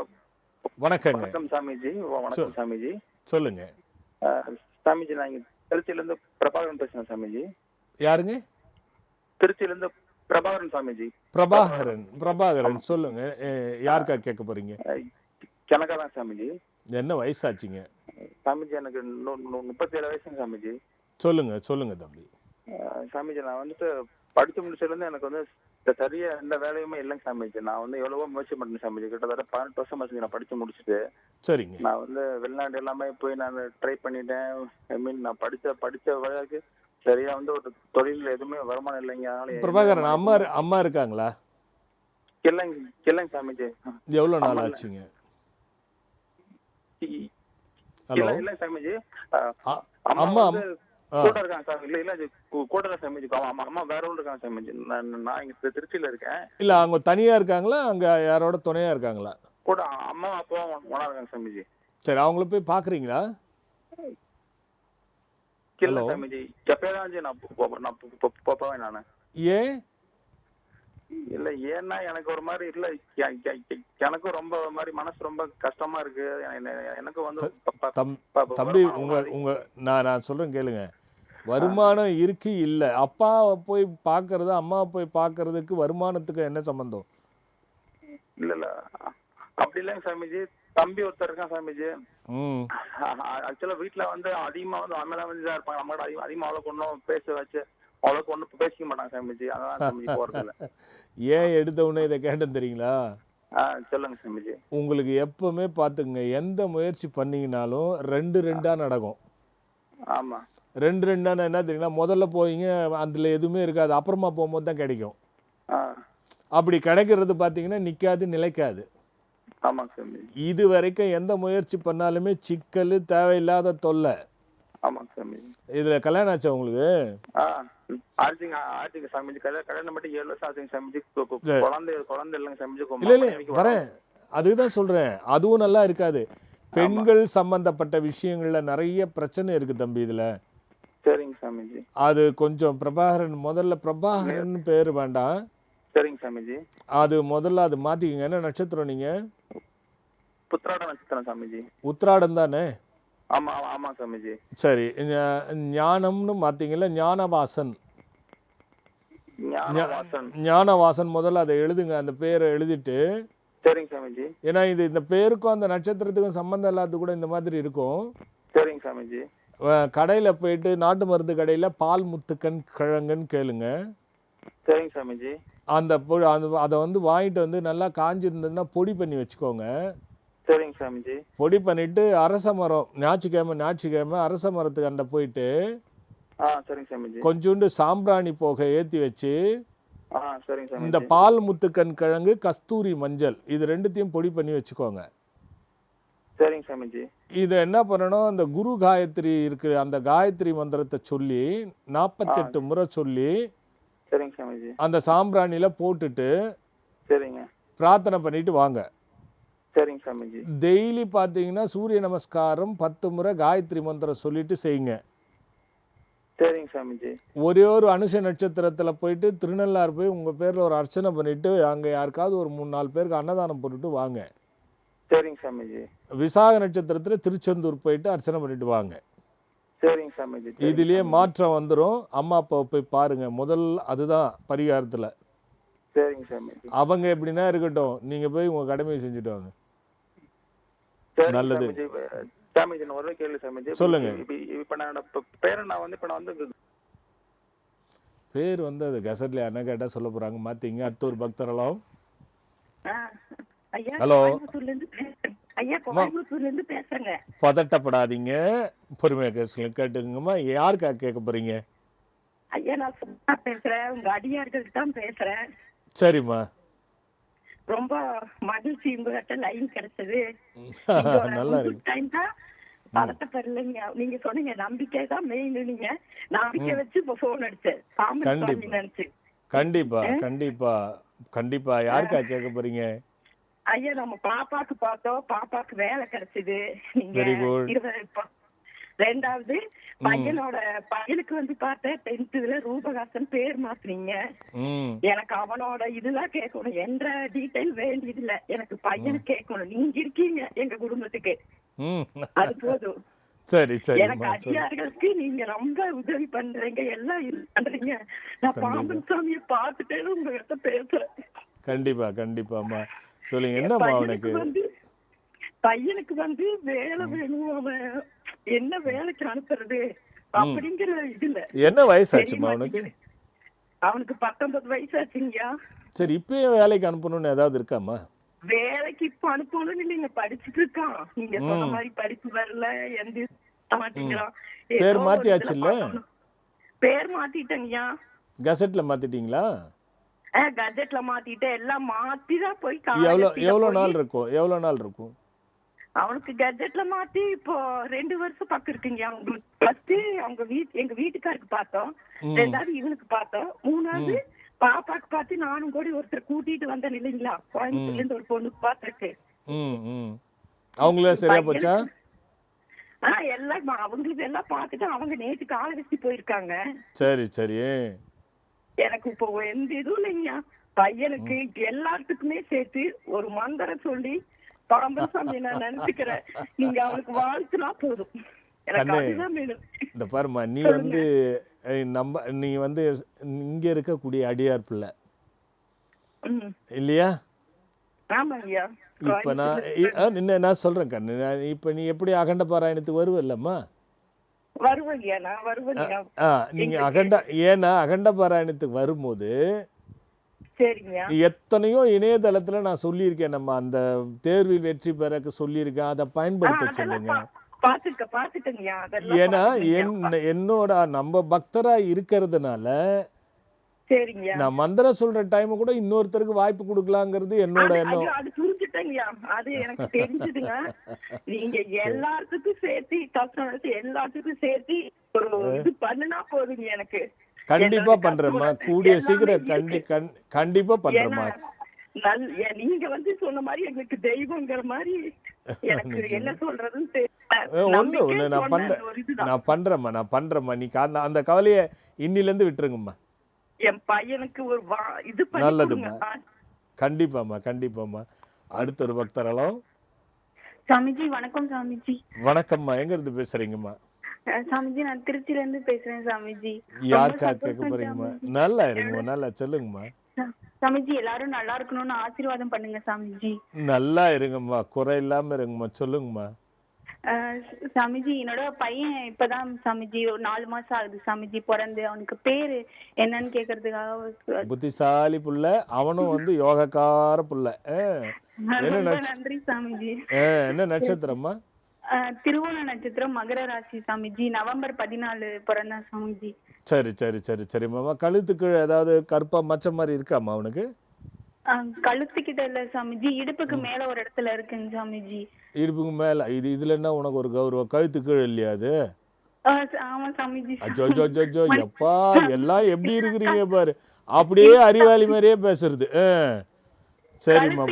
வணக்கங்க. வணக்கம் சாமிஜி. வணக்கம் சாமிஜி. சொல்லுங்க சாமிஜி, நான் இங்கே திருச்சியிலேருந்து பிரபாகரன் பேசுகிறேன் சாமிஜி. யாருங்க? திருச்சியிலேருந்து பிரபாகரன் சாமிஜி. பிரபாகரன் சொல்லுங்க. யாருக்கா கேட்க போறீங்க? கணக்கா தான் சாமிஜி. என்ன வயசாச்சுங்க? சாமிஜி எனக்கு 37 வயசுங்க சாமிஜி. சொல்லுங்க சொல்லுங்க தம்பி. சாமிஜி, நான் வந்துட்டு படித்து முடிச்சதுலேருந்து எனக்கு வந்து சரியா எந்த வேலையுமே இல்லைங்க சாமிஜி. நான் வந்து எவ்வளவோ முயற்சி பண்ணேன் சாமிஜி. கிட்டத்தட்ட 18 வருஷம் ஆச்சுங்க நான் படித்து முடிச்சுட்டு. சரிங்க. நான் வந்து வெளிநாடு எல்லாமே போய் நான் ட்ரை பண்ணிட்டேன். ஐ மீன், நான் படித்த வழியாக்கு சரியா வந்து ஒரு தொழில் எதுவுமே வருமானம் இல்லைங்க. பிரபாகரன், அம்மா இருக்காங்களா? இல்லைங்க சாமிஜி. எவ்வளோ நாள் ஆச்சுங்க? ஹலோ. இல்லைங்க சாமிஜி. அம்மா கூட இருக்காங்க சாமி. இல்ல கூட சாமிஜி. அம்மா வேற ஊர்ல இருக்காங்க சாமிஜி. நான் இங்க திருச்சியில இருக்கேன். இல்ல, அவங்க தனியா இருக்காங்களா, அங்க யாரோட துணையா இருக்காங்களா? கூட அம்மா அப்பாவும் ஒண்ணா இருக்காங்க சாமிஜி. சரி, அவங்கள போய் பாக்குறீங்களா? இல்ல சாமிஜி, எப்பயாவது நான் போவேன் நானு. ஏன்? இல்ல ஏன்னா எனக்கு ஒரு மாதிரி இல்ல, எனக்கும் ரொம்ப ஒரு மாதிரி மனசு ரொம்ப கஷ்டமா இருக்கு. எனக்கு வந்து தம்பி, உங்க நான் சொல்றேன் கேளுங்க. வருமானம் இருக்கு இல்ல, அப்பாவை போய் பார்க்கறது அம்மாவை போய் பார்க்கறதுக்கு வருமானத்துக்கு என்ன சம்பந்தம்? இல்ல அப்படி இல்லைங்க சாமிஜி. தம்பி ஒருத்தர் இருக்கான் சாமிஜி. ஆக்சுவலா வீட்டுல வந்து அதிகமா வந்து அம்மையில வந்து தான் இருப்பாங்க. நம்மளோட அதிகமா அவ்வளவு ஒன்றும் பேச வச்சு அவ்வளோக்கு ஒன்றும் பேசிக்க மாட்டாங்க சாமிஜி. அதான் சாமிஜி போறது இல்லை. ஏன் எடுத்த உடனே இதை கேட்டேன் தெரியுங்களா? சொல்லுங்க சாமிஜி. உங்களுக்கு எப்பவுமே பார்த்துங்க, எந்த முயற்சி பண்ணீங்கனாலும் 2 நடக்கும். ஆமா. 2 என்ன தெரியுங்களா? முதல்ல போவீங்க, அதுல எதுவுமே இருக்காது, அப்புறமா போகும்போது தான் கிடைக்கும். அப்படி கிடைக்கிறது பார்த்தீங்கன்னா நிற்காது, நிலைக்காது. ஆமாங்க சாமிஜி. இது வரைக்கும் எந்த முயற்சி பண்ணாலுமே சிக்கல், தேவையில்லாத தொல்லை. ஆமாங்க சாமிஜி. இதுல கல்யாணம் ஆச்சா உங்களுக்கு? ஆச்சுங்க சாமிஜி. கல்யாணம் மட்டும் 7 வருஷம் ஆச்சுங்க சாமிஜி. குழந்தை இல்லைங்க சாமிஜி. இல்ல வரேன், அதுதான் சொல்றேன். அதுவும் நல்லா இருக்காது. பெண்கள் சம்பந்தப்பட்ட விஷயங்கள்ல நிறைய பிரச்சனை இருக்கு தம்பி இதுல. சரிங்க சாமிஜி. அது கொஞ்சம் பிரபாகரன், முதல்ல பிரபாகரன் பேர் வேண்டாம். சரிங்க சாமிஜி. அது முதல்ல அது மாத்திக்கங்க. என்ன நட்சத்திரம் நீங்க? புத்திராட நட்சத்திரம் சாமிஜி. உத்திராடம் தானே? ஆமா ஆமா சாமிஜி. சரி, ஞானம்னு மாத்தீங்கல்ல, ஞானவாசன். ஞானவாசன் முதல்ல அதை எழுதுங்க, அந்த பேரை எழுதிட்டு. சரிங்க சாமிஜி. ஏன்னா இந்த பேருக்கும் அந்த நட்சத்திரத்துக்கும் சம்பந்தம் இல்லாத கூட இந்த மாதிரி இருக்கும். சரிங்க சாமிஜி. கடையில போயிட்டு நாட்டு மருந்து கடையில பால் முத்துக்கன் கிழங்குன்னு கேளுங்க. சரிங்க சாமிஜி. அதை வந்து வாங்கிட்டு வந்து நல்லா காஞ்சிருந்ததுன்னா பொடி பண்ணி வச்சுக்கோங்க. சரிங்க சாமிஜி. பொடி பண்ணிட்டு அரச மரம், ஞாயிற்றுக்கிழமை அரச மரத்துக்கு அண்ட போயிட்டு சரிங்க சாமிஜி, கொஞ்சோண்டு சாம்பிராணி போக ஏற்றி வச்சு சரிங்க சாமிஜி, இந்த பால் முத்துக்கண் கிழங்கு, கஸ்தூரி மஞ்சள், இது ரெண்டுத்தையும் பொடி பண்ணி வச்சுக்கோங்க. சரிங்க சாமிஜி. இதை என்ன பண்ணணும், அந்த குரு காயத்ரி இருக்கு, அந்த காயத்ரி மந்திரத்தை சொல்லி 48 முறை சொல்லி சரிங்க சாமிஜி. அந்த சாம்பிராணியில போட்டுட்டு சரிங்க. பிரார்த்தனை பண்ணிட்டு வாங்க. சரிங்க சாமிஜி. டெய்லி பார்த்தீங்கன்னா சூரிய நமஸ்காரம் 10 முறை காயத்ரி மந்திரம் சொல்லிட்டு செய்யுங்க. சரிங்க சாமிஜி. ஒரே ஒரு அனுஷ நட்சத்திரத்தில் போயிட்டு திருநள்ளாறு போய் உங்கள் பேரில் ஒரு அர்ச்சனை பண்ணிவிட்டு அங்கே யாருக்காவது ஒரு 3-4 பேருக்கு அன்னதானம் போட்டுட்டு வாங்க. சரிங்க சாமிஜி. விசாக நட்சத்திரத்தில் திருச்செந்தூர் போயிட்டு அர்ச்சனை பண்ணிட்டு வாங்க. சரிங்க சாமிஜி. இதுலேயே மாற்றம் வந்துடும். அம்மா அப்பாவை போய் பாருங்க. முதல் அதுதான் பரிகாரத்தில். சரிங்க சாமிஜி. அவங்க எப்படின்னா இருக்கட்டும், நீங்கள் போய் உங்கள் கடமையை செஞ்சுட்டு வாங்க. சரிங்க நல்லது. சாமிஜி. சாமிஜி நான் ஒரே கேள்வி சாமிஜி. சொல்லுங்க. இப்போ நான் பேரை நான் வந்து பேர் வந்து அது கெசட்ல என்ன கேட்டால் சொல்ல போகிறாங்க. மாற்றிங்க. அடுத்த ஒரு பக்தரெல்லாம். ஐயா ஹலோ. கோயம்புத்தூர்ல இருந்து பேசுறேன். ஐயா கோயம்புத்தூர்ல இருந்து பேசுறேங்க. பதட்டப்படாதீங்க, பொறுமையாக கேட்டுங்கம்மா. யாருக்கா கேட்க போகிறீங்க? ஐயா நான் சும்மா பேசுறேன், உங்க அடியார்களுக்கு தான் பேசுறேன். சரிம்மா. ரொம்ப மகிழ்ச்சி உங்ககிட்ட லைன் கிடைச்சது. நல்லா இருக்கு. டைம் தான் பதட்டப்படலைங்க. நீங்க சொன்னீங்க நம்பிக்கை தான் மெயின். நீங்க நம்பிக்கை வச்சு இப்ப போன் அடிச்சேன். சாமி நினைச்சு. கண்டிப்பா கண்டிப்பா கண்டிப்பா. யாருக்கா கேட்க போறீங்க? ஐயா நம்ம பாப்பாக்கு பார்த்தோம், பாப்பாக்கு வேலை கிடைச்சது. Very good. நீங்க ரெண்டாவது பையனுக்கு வந்து பார்த்தேன் 10th ரூபகாசன் பேர் மாத்துறீங்க. எனக்கு அவனோட இதுதான் கேட்கணும், என்ற டீடைல் வேண்டியது இல்ல. எனக்கு பையனை கேட்கணும். நீங்க இருக்கீங்க எங்க குடும்பத்துக்கு, அது போதும். சரி சரி. எனக்கு அடியார்களுக்கு நீங்க ரொம்ப உதவி பண்றீங்க, எல்லாம் பண்றீங்க. நான் பாம்பன் சாமியை பார்த்துட்டே உங்ககிட்ட பேசுறேன். கண்டிப்பா கண்டிப்பாமா. சொல்லுங்க. என்னம்மா அவனுக்கு? பையனுக்கு வந்து வேலை வேணும், அவன் என்ன வேலைக்கு அனுப்புறது அப்படிங்கிற இதுல. என்ன வயசாச்சுமா அவனுக்கு? அவனுக்கு 19 வயசாச்சுங்கய்யா. சரி, இப்பயே வேலைக்கு அனுப்பணும்னு ஏதாவது இருக்காமா? வேலைக்கு இப்ப அனுப்பணும்னு இல்லைங்க, படிச்சுட்டு இருக்கான். நீங்க சொன்ன மாதிரி படிப்பு வரல, எந்த மாட்டீங்கிறான். பேர் மாத்தியாச்சு இல்ல? பேர் மாத்திட்டேங்கய்யா. கெசட்ல மாத்திட்டீங்களா? கஜெட்ல மாத்திட்டு எல்லாம் மாத்திதான் போய். எவ்வளவு நாள் இருக்கும்? அவனுக்கு கஜெட்ல மாத்தி இப்போ 2 வருஷம் பக்கம் இருக்குங்க. ஃபர்ஸ்ட் எங்க வீட்டுக்காருக்கு பார்த்தோம், 2வது இவனுக்கு பார்த்தோம், 3வது பாப்பாக்கு பார்த்து நானும் கூட ஒருத்தர் கூட்டிட்டு வந்தேன் இல்லைங்களா, கோயம்புத்தூர்ல இருந்து ஒரு பொண்ணுக்கு பார்த்துருக்கு. அவங்களே சரியா போச்சா? எல்லாம் அவங்களுக்கு எல்லாம் பார்த்துட்டு அவங்க நேற்று காலகஸ்தி போயிருக்காங்க. சரி சரி. எனக்கு இப்போ எந்த இதுவும் இல்லைங்க. பையனுக்கு எல்லாத்துக்குமே சேர்த்து ஒரு மந்திரம் சொல்லி பாம்பன் சாமி நான் நினைச்சுக்கிறேன். நீங்க அவனுக்கு வாழ்த்துனா போதும். எனக்கு அதுதான் வேணும். இந்த பாருமா, நீ வந்து இங்க இருக்கக்கூடிய அடியார் பிள்ளை இல்லையா? ஆமாங்கய்யா. இப்ப நான் சொல்றேன் கண்ணு, இப்ப நீ எப்படி அகண்ட பாராயணத்துக்கு வருவல்லம்மா? வருவங்கய்யா, நான் வருவங்கய்யா. நீங்க அகண்ட பாராயணத்துக்கு வரும்போது எத்தனையோ இணையதளத்துல நான் சொல்லியிருக்கேன், நம்ம அந்த தேர்வில் வெற்றி பெறக்கு சொல்லியிருக்கேன், அதை பயன்படுத்த சொல்லுங்க. ஏன்னா என்னோட நம்ம பக்தரா இருக்கிறதுனால நான் மந்திரம் சொல்ற டைம் கூட இன்னொருத்தருக்கு வாய்ப்பு கொடுக்கலாங்கிறது என்னோட எண்ணம். அது புரிஞ்சுட்டேங்கய்யா, அது எனக்கு தெரிஞ்சதுங்க. நீங்க எல்லாத்துக்கும் சேர்த்து எல்லாத்துக்கும் சேர்த்து ஒரு இது பண்ணுனா போதுங்க. எனக்கு கண்டிப்பா பண்றேம்மா, கூடிய சீக்கிரம் கண்டிப்பா பண்றேம்மா. நீங்க வந்து சொன்ன மாதிரி எங்களுக்கு தெய்வங்கிற மாதிரி எனக்கு என்ன சொல்றதுன்னு ஒண்ணு நான் பண்றேம்மா. நீ அந்த கவலைய இன்னில இருந்து விட்டுருங்கம்மா. என் பையனுக்கு ஒரு இது நல்லதும்மா. கண்டிப்பாம்மா. அடுத்த ஒரு பக்தரெல்லாம். சாமிஜி வணக்கம். சாமிஜி வணக்கம்மா. எங்க இருந்து பேசுறீங்கம்மா? சாமிஜி நான் திருச்சில இருந்து பேசுறேன். சாமிஜி யாருக்கா கேட்க போறீங்கம்மா? நல்லா இருங்கம்மா, நல்லா சொல்லுங்கம்மா. சாமிஜி எல்லாரும் நல்லா இருக்கணும்னு ஆசீர்வாதம் பண்ணுங்க சாமிஜி. நல்லா இருங்கம்மா, குறை இல்லாம இருங்கம்மா, சொல்லுங்கம்மா. சாமிஜி என்னோட பையன் இப்பதான் சாமிஜி ஒரு 4 மாசம் ஆகுது சாமிஜி பிறந்து. அவனுக்கு பேரு என்னன்னு கேக்குறதுக்காக. புத்திசாலி புள்ள, அவனும் வந்து யோகக்கார புள்ள. நன்றி சாமிஜி. என்ன நட்சத்திரம்மா? திருவோண நட்சத்திரம், மகர ராசி சாமிஜி. நவம்பர் 14 பிறந்தா சாமிஜி. சரி. சரிம்மா. கழுத்துக்கு ஏதாவது கருப்பா மச்ச மாதிரி இருக்காமா அவனுக்கு? கழுத்துக்கிட்ட இல்ல சாமிஜி, இடுப்புக்கு மேல ஒரு இடத்துல இருக்குங்க சாமிஜி. இடுப்புக்கு மேலே இதில் என்ன உனக்கு ஒரு கௌரவம்? கழுத்து கீழே இல்லையா அது? ஆமா சாமிஜி. அச்சோ அச்சோ அச்சோ அச்சோ, எப்பா எல்லாம் எப்படி இருக்கிறீங்க பாரு, அப்படியே அறிவாளி மாதிரியே பேசுறது. சரிம்மா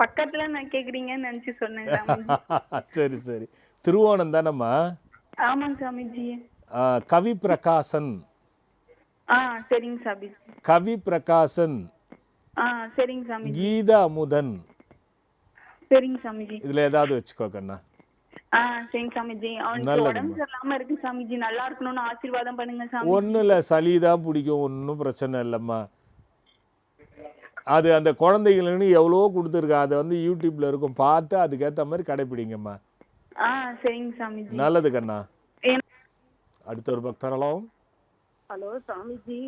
பக்கத்துல நான் கேக்குறீங்கன்னு நினைச்சு சொன்னேன் சாமிஜி. சரி சரி, திருவோணம் தானம்மா? ஆமாங்க சாமிஜி. கவி பிரகாசன். சரிங்க சாமிஜி. கவி பிரகாசன். சரிங்க சாமிஜி. கீதா அமுதன். சரிங்க சாமிஜி. இதுல ஏதாவது வச்சுக்கோ கண்ணா. சரிங்க சாமிஜி. அவனுக்கு உடம்பு சரியில்லாம இருக்கு சாமிஜி, நல்லா இருக்கணும்னு ஆசீர்வாதம் பண்ணுங்க சாமி. ஒன்றும் இல்லை, சளிதான் பிடிக்கும், ஒன்றும் பிரச்சனை இல்லைம்மா. அது அந்த குழந்தைகளுன்னு எவ்வளோ கொடுத்துருக்கா, அதை வந்து யூடியூப்ல இருக்கும், பார்த்து அதுக்கேற்ற மாதிரி கடைப்பிடிங்கம்மா. சரிங்க சாமிஜி. நல்லது கண்ணா. அடுத்த ஒரு பக்தரலாம். ஹலோ சாமிஜி.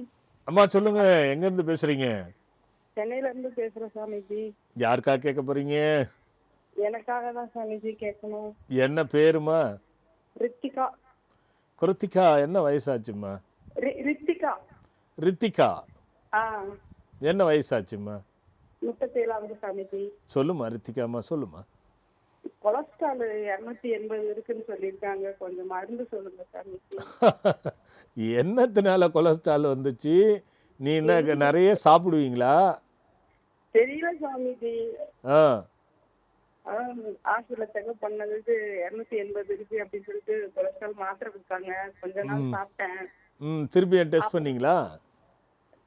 அம்மா சொல்லுங்க, எங்க இருந்து பேசுறீங்க? சென்னையில இருந்து பேசுறேன் சாமிஜி. யாருக்காக கேட்க போறீங்க? எனக்காக தான் சாமிஜி கேட்கணும். என்ன பேருமா? ரித்திகா. கிருத்திகா. என்ன வயசாச்சும்மா? ரித்திகா. ரித்திகா. என்ன வயசாச்சும்மா? 37 சாமிஜி. சொல்லுமா ரித்திகாமா, சொல்லுமா. கொலஸ்ட்ரால் 280 இருக்குன்னு சொல்லியிருக்காங்க, கொஞ்சம் மருந்து சொல்லுங்க சாமிஜி. என்னத்தினால கொலஸ்ட்ரால் வந்துச்சு? நீ என்ன நிறைய சாப்பிடுவீங்களா? தெரியல சாமிஜி. ஹாஸ்பிட்டல்ல செக்அப் பண்ணதுக்கு 280 இருக்கு அப்படின்னு சொல்லிட்டு கொலஸ்ட்ரால் மாத்திரை கொடுத்தாங்க, கொஞ்ச நாள் சாப்பிட்டேன். திருப்பி டெஸ்ட் பண்ணீங்களா?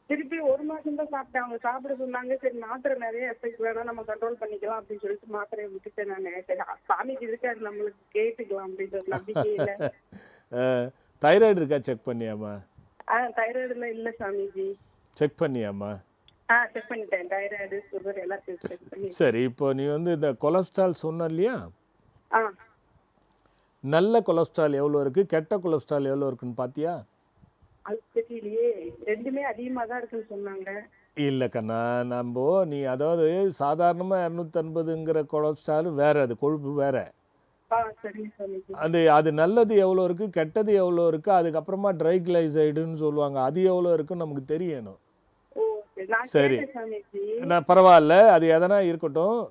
திருப்பி 1 மாசம் தான் சாப்பிட்டேன். அவங்க சாப்பிட சொன்னாங்க, சரி மாத்திரை நிறைய எஃபெக்ட் வேணா நம்ம கண்ட்ரோல் பண்ணிக்கலாம் அப்படின்னு சொல்லிட்டு மாத்திரையை விட்டுட்டேன் நானு. சரி சாமிஜி இருக்காரு, நம்மளுக்கு கேட்டுக்கலாம் அப்படின்ற நம்பிக்கையில. தைராய்டு இருக்கா செக் பண்ணியாமா? தைராய்டுல இல்ல சாமிஜி. செக் பண்ணியாமா? செக் பண்ணிட்டேன், தைராய்டு சுகர் எல்லாம் செக் பண்ணி. சரி, இப்போ நீ வந்து இந்த கொலஸ்ட்ரால் சொன்ன இல்லையா, நல்ல கொலஸ்ட்ரால் எவ்வளோ இருக்கு, கெட்ட கொலஸ்ட்ரால் எவ்வளோ இருக்குன்னு பாத்தியா? அது தெரியலையே, ரெண்டுமே அதிகமாக தான் இருக்குன்னு சொன்னாங்க. இல்லை கண்ணா, நீ அதாவது சாதாரணமாக 250ங்கிற கொலஸ்ட்ரால் வேற, அது கொழுப்பு வேற. அது நல்லது எவ்வளோ இருக்கு, கெட்டது எவ்வளோ இருக்கு, அதுக்கப்புறமா ட்ரைக்ளைசைடுன்னு சொல்லுவாங்க, அது எவ்வளோ இருக்குன்னு நமக்கு தெரியணும். சரி, நான் பரவாயில்ல, அது எதனா இருக்கட்டும்.